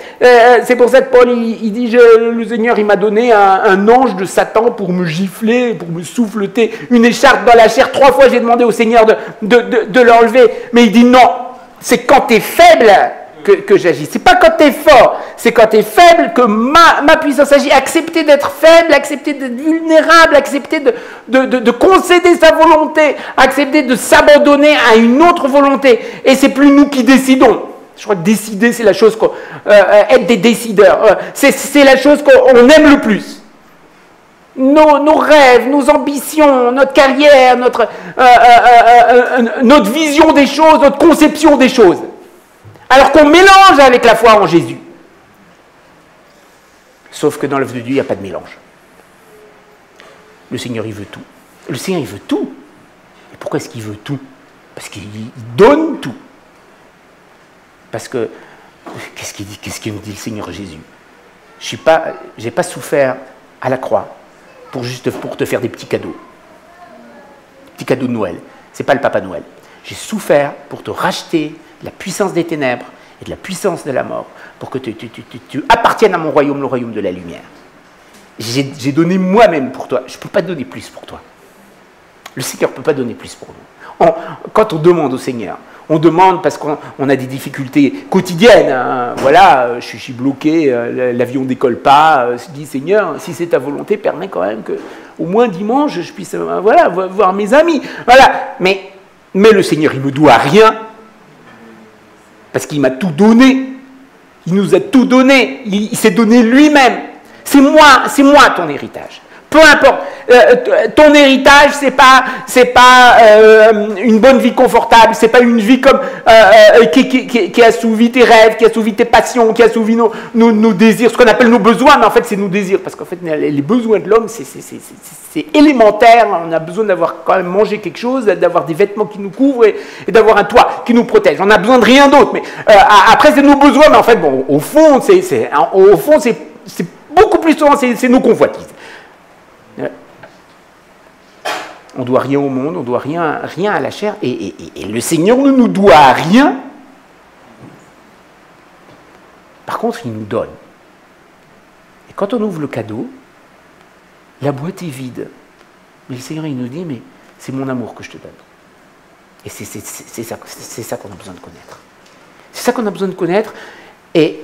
C'est pour ça que Paul, il dit, le Seigneur, il m'a donné un ange de Satan pour me gifler, pour me souffleter une écharpe dans la chair. 3 fois, j'ai demandé au Seigneur de l'enlever. Mais il dit non, c'est quand tu es faible que j'agis. C'est pas quand tu es fort, c'est quand tu es faible que ma puissance agit. Accepter d'être faible, accepter d'être vulnérable, accepter de concéder sa volonté, accepter de s'abandonner à une autre volonté. Et c'est plus nous qui décidons. Je crois que décider, c'est la chose être des décideurs. C'est la chose qu'on aime le plus. Nos rêves, nos ambitions, notre carrière, notre vision des choses, notre conception des choses. Alors qu'on mélange avec la foi en Jésus. Sauf que dans l'œuvre de Dieu, il n'y a pas de mélange. Le Seigneur, il veut tout. Le Seigneur, il veut tout. Et pourquoi est-ce qu'il veut tout? Parce qu'il donne tout. Parce que, qu'est-ce qu'il nous dit le Seigneur Jésus? Je n'ai pas souffert à la croix pour te faire des petits cadeaux. Des petits cadeaux de Noël. Ce n'est pas le Papa Noël. J'ai souffert pour te racheter de la puissance des ténèbres et de la puissance de la mort, pour que tu appartiennes à mon royaume, le royaume de la lumière. J'ai donné moi-même pour toi. Je ne peux pas donner plus pour toi. Le Seigneur ne peut pas donner plus pour nous. Quand on demande au Seigneur, on demande parce qu'on a des difficultés quotidiennes. Hein. Voilà, je suis bloqué, l'avion ne décolle pas. Je dis, Seigneur, si c'est ta volonté, permets quand même qu'au moins dimanche, je puisse voir mes amis. Voilà. Mais le Seigneur, il ne me doit rien. Parce qu'il m'a tout donné. Il nous a tout donné. Il s'est donné lui-même. C'est moi ton héritage. Peu importe. Ton héritage, c'est pas une bonne vie confortable. C'est pas une vie comme qui assouvit tes rêves, qui assouvit tes passions, qui assouvit nos désirs, ce qu'on appelle nos besoins. Mais en fait, c'est nos désirs. Parce qu'en fait, les besoins de l'homme, c'est élémentaire. On a besoin d'avoir quand même mangé quelque chose, d'avoir des vêtements qui nous couvrent et d'avoir un toit qui nous protège. On a besoin de rien d'autre. Mais après, c'est nos besoins. Mais en fait, bon, au fond, c'est c'est beaucoup plus souvent, c'est nos convoitises. On ne doit rien au monde, on ne doit rien à la chair, et le Seigneur ne nous doit rien. Par contre, il nous donne. Et quand on ouvre le cadeau, la boîte est vide. Mais le Seigneur, il nous dit, mais c'est mon amour que je te donne. Et c'est ça qu'on a besoin de connaître. C'est ça qu'on a besoin de connaître. Et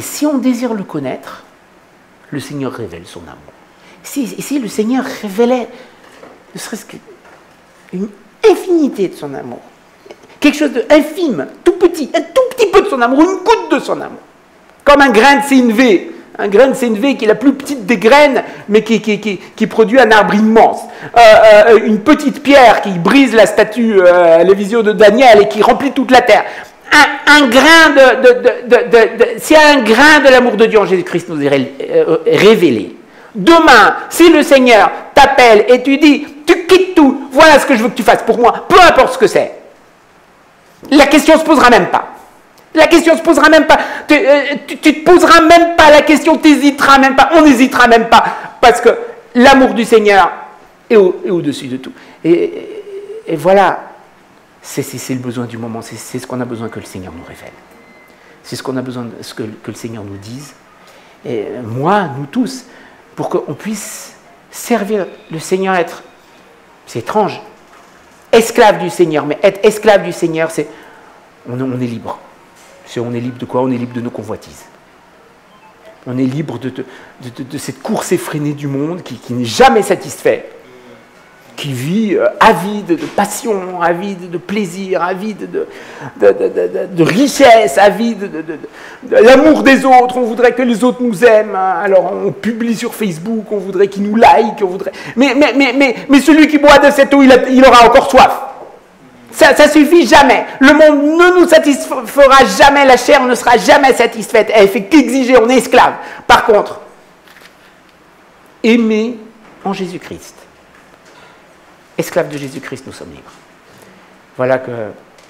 si on désire le connaître, le Seigneur révèle son amour. Si le Seigneur révélait ne serait-ce qu'une infinité de son amour, quelque chose d'infime, tout petit, un tout petit peu de son amour, une goutte de son amour, comme un grain de sénévé. Un grain de sénévé qui est la plus petite des graines, mais qui produit un arbre immense. Une petite pierre qui brise la statue, la vision de Daniel, et qui remplit toute la terre. Un grain si un grain de l'amour de Dieu en Jésus-Christ nous est révélé. Demain, si le Seigneur t'appelle et tu dis, tu quittes tout, voilà ce que je veux que tu fasses pour moi, peu importe ce que c'est, la question ne se posera même pas. La question ne se posera même pas. Tu te poseras même pas la question, tu n'hésiteras même pas, on n'hésitera même pas, parce que l'amour du Seigneur est au-dessus de tout. Et voilà, c'est le besoin du moment, c'est ce qu'on a besoin que le Seigneur nous révèle. C'est ce qu'on a besoin que le Seigneur nous dise. Et moi, nous tous, pour qu'on puisse servir le Seigneur, c'est étrange, esclave du Seigneur, mais être esclave du Seigneur, on est libre. On est libre de quoi? On est libre de nos convoitises. On est libre de cette course effrénée du monde qui n'est jamais satisfait, qui vit avide de passion, avide de plaisir, avide de richesse, avide de l'amour des autres. On voudrait que les autres nous aiment, alors on publie sur Facebook, on voudrait qu'ils nous like, mais celui qui boit de cette eau, il aura encore soif. Ça suffit jamais. Le monde ne nous satisfera jamais, la chair ne sera jamais satisfaite. Elle fait qu'exiger, on est esclave. Par contre, aimer en Jésus-Christ. Esclaves de Jésus-Christ, nous sommes libres. Voilà, que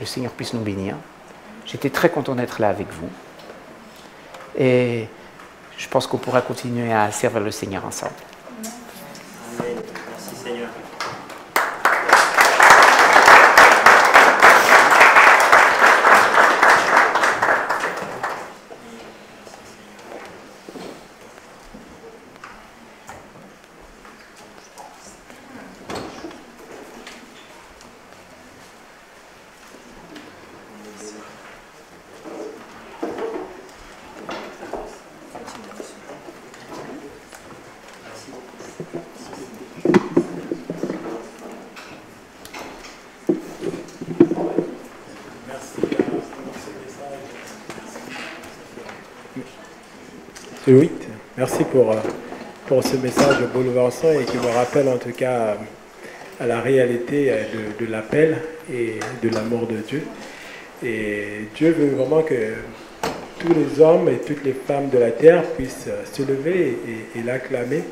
le Seigneur puisse nous bénir. J'étais très content d'être là avec vous. Et je pense qu'on pourra continuer à servir le Seigneur ensemble. Amen. Merci Seigneur. Oui, merci pour ce message bouleversant et qui me rappelle en tout cas à la réalité de l'appel et de l'amour de Dieu. Et Dieu veut vraiment que tous les hommes et toutes les femmes de la terre puissent se lever et l'acclamer,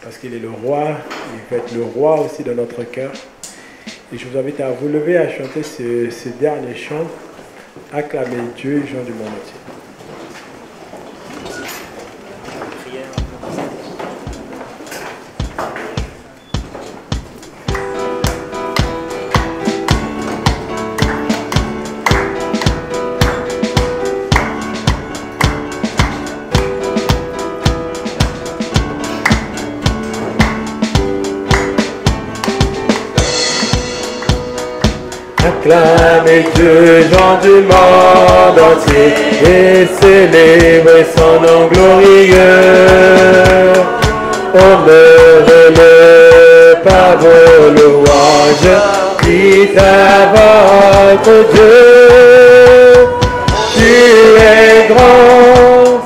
parce qu'il est le roi, il veut être le roi aussi de notre cœur. Et je vous invite à vous lever, à chanter ce dernier chant, acclamer Dieu, gens du monde entier. Acclamez Dieu, gens du monde entier, et célébrez son nom glorieux. Honorez-le par vos louanges, dites à votre Dieu. Tu es grand,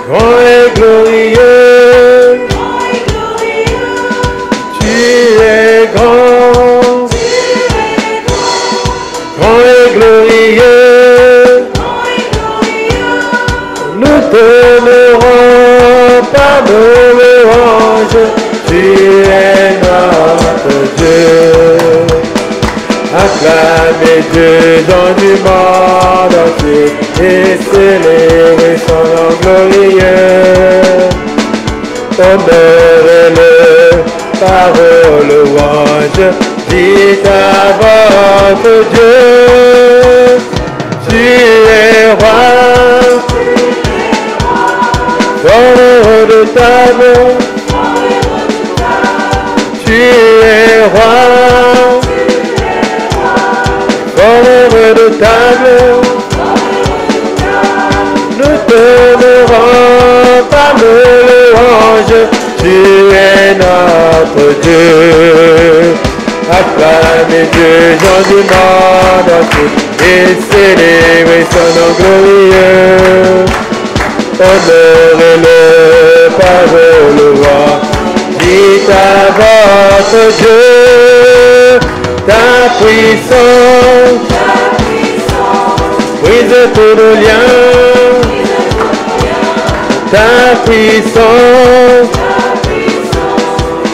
grand et glorieux. Tu es grand, grand et glorieux, nous t'honorons par nos louanges, tu es notre Dieu. Acclamez Dieu dans du monde entier, et célébrez honorez-le par louange. Dites à votre Dieu, tu es roi, fort redoutable, tu es roi, fort redoutable. Nous t'honorons par nos louanges, tu es notre Dieu. Acclamez Dieu, gens du monde entier, et célébrez son nom glorieux. Honorez-le par vos louanges. Dites à votre Dieu, ta puissance, brise tous nos liens. Ta puissance,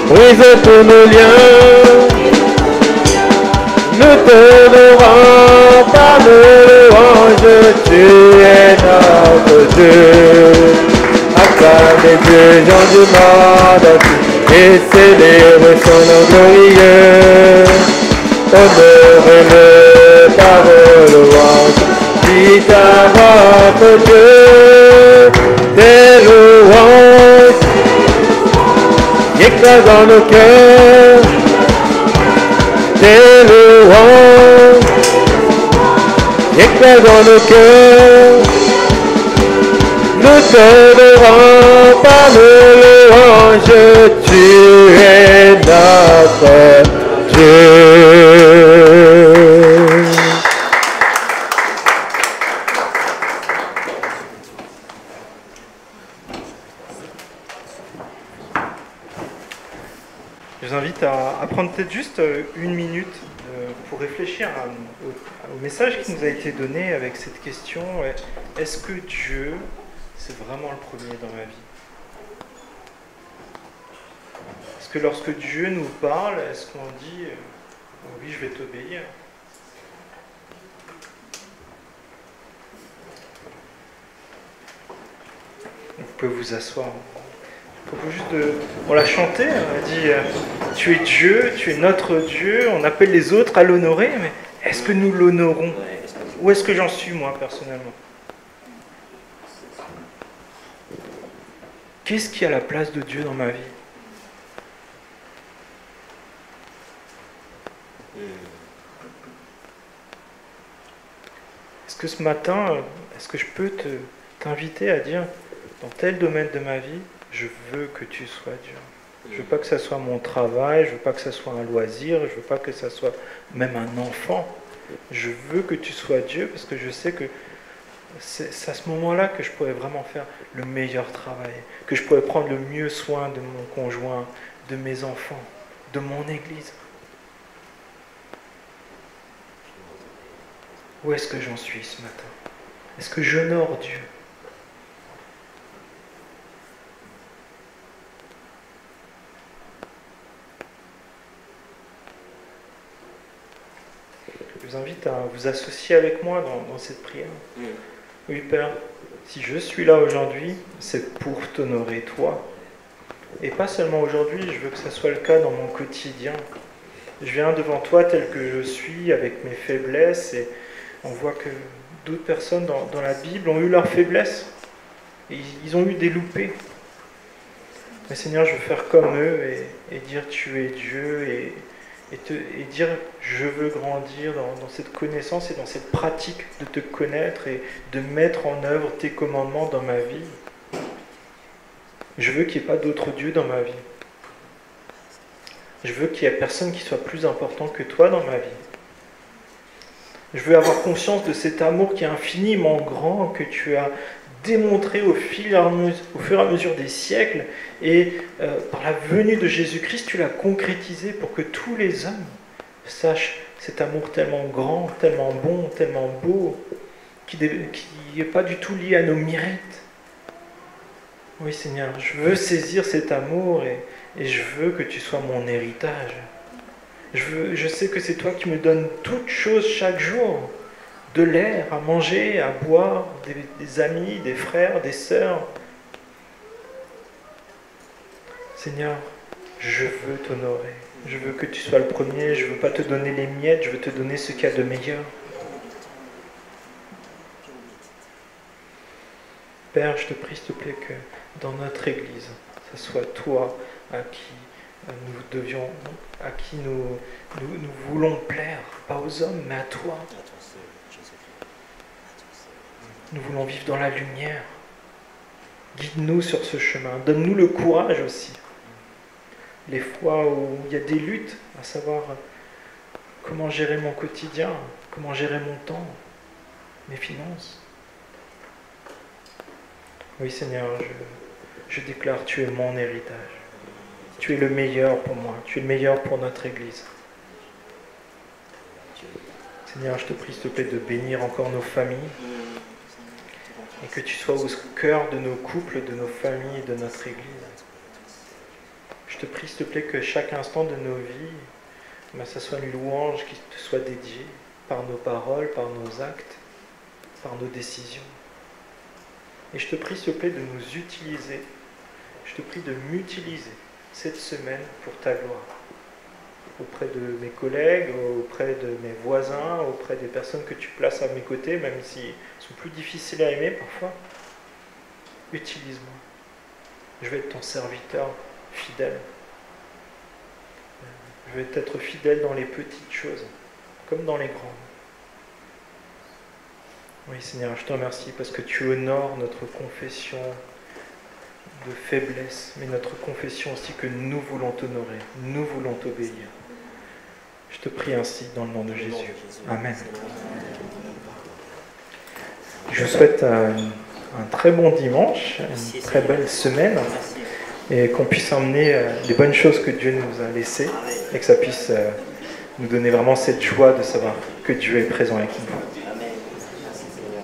brise tous nos liens. Nous t'honorons par nos louanges, tu es notre Dieu. Acclamez Dieu, gens du monde entier, et célébrez son nom glorieux. Honorez-le par vos louanges. Dites à votre Dieu, des louanges, éclatent dans nos cœurs. Des louanges, éclatent dans nos cœurs. Nous t'honorons par nos louanges, tu es notre Dieu. Je vous invite à prendre peut-être juste une minute pour réfléchir au message qui nous a été donné avec cette question. Est-ce que Dieu, c'est vraiment le premier dans ma vie? Est-ce que lorsque Dieu nous parle, est-ce qu'on dit oui, je vais t'obéir? Vous pouvez vous asseoir. On l'a chanté, on a dit tu es Dieu, tu es notre Dieu, on appelle les autres à l'honorer, mais est-ce que nous l'honorons? Où est-ce que j'en suis moi personnellement? Qu'est-ce qui a la place de Dieu dans ma vie? Est-ce que ce matin, est-ce que je peux t'inviter à dire, dans tel domaine de ma vie, je veux que tu sois Dieu. Je veux pas que ça soit mon travail, je veux pas que ça soit un loisir, je veux pas que ça soit même un enfant. Je veux que tu sois Dieu parce que je sais que c'est à ce moment-là que je pourrais vraiment faire le meilleur travail, que je pourrais prendre le mieux soin de mon conjoint, de mes enfants, de mon église. Où est-ce que j'en suis ce matin? Est-ce que j'honore Dieu? Je vous invite à vous associer avec moi dans cette prière. Oui, Père, si je suis là aujourd'hui, c'est pour t'honorer toi. Et pas seulement aujourd'hui, je veux que ça soit le cas dans mon quotidien. Je viens devant toi tel que je suis, avec mes faiblesses, et on voit que d'autres personnes dans la Bible ont eu leurs faiblesses. Et ils ont eu des loupés. Mais Seigneur, je veux faire comme eux et dire tu es Dieu et dire je veux grandir dans cette connaissance et dans cette pratique de te connaître et de mettre en œuvre tes commandements dans ma vie. Je veux qu'il n'y ait pas d'autre Dieu dans ma vie. Je veux qu'il n'y ait personne qui soit plus important que toi dans ma vie. Je veux avoir conscience de cet amour qui est infiniment grand, que tu as démontré au fur et à mesure des siècles, et par la venue de Jésus-Christ, tu l'as concrétisé pour que tous les hommes sachent cet amour tellement grand, tellement bon, tellement beau, qui n'est pas du tout lié à nos mérites. Oui Seigneur, je veux saisir cet amour et je veux que tu sois mon héritage. Je sais que c'est toi qui me donnes toutes choses chaque jour. De l'air à manger, à boire, des amis, des frères, des sœurs. Seigneur, je veux t'honorer. Je veux que tu sois le premier. Je ne veux pas te donner les miettes. Je veux te donner ce qu'il y a de meilleur. Père, je te prie, s'il te plaît, que dans notre Église, ce soit toi à qui nous voulons plaire, pas aux hommes, mais à toi. Nous voulons vivre dans la lumière. Guide-nous sur ce chemin. Donne-nous le courage aussi. Les fois où il y a des luttes, à savoir comment gérer mon quotidien, comment gérer mon temps, mes finances. Oui Seigneur, je déclare, tu es mon héritage. Tu es le meilleur pour moi, tu es le meilleur pour notre Église. Seigneur, je te prie, s'il te plaît, de bénir encore nos familles et que tu sois au cœur de nos couples, de nos familles et de notre Église. Je te prie, s'il te plaît, que chaque instant de nos vies, ça soit une louange qui te soit dédiée par nos paroles, par nos actes, par nos décisions. Et je te prie, s'il te plaît, de nous utiliser. Je te prie de m'utiliser cette semaine pour ta gloire. Auprès de mes collègues, auprès de mes voisins, auprès des personnes que tu places à mes côtés, même s'ils sont plus difficiles à aimer parfois. Utilise-moi. Je vais être ton serviteur fidèle. Je vais être fidèle dans les petites choses, comme dans les grandes. Oui Seigneur, je te remercie parce que tu honores notre confession de faiblesse, mais notre confession aussi que nous voulons t'honorer, nous voulons t'obéir. Je te prie ainsi dans le nom de Jésus. Amen. Je vous souhaite un très bon dimanche, une très belle semaine, et qu'on puisse emmener les bonnes choses que Dieu nous a laissées, et que ça puisse nous donner vraiment cette joie de savoir que Dieu est présent avec nous.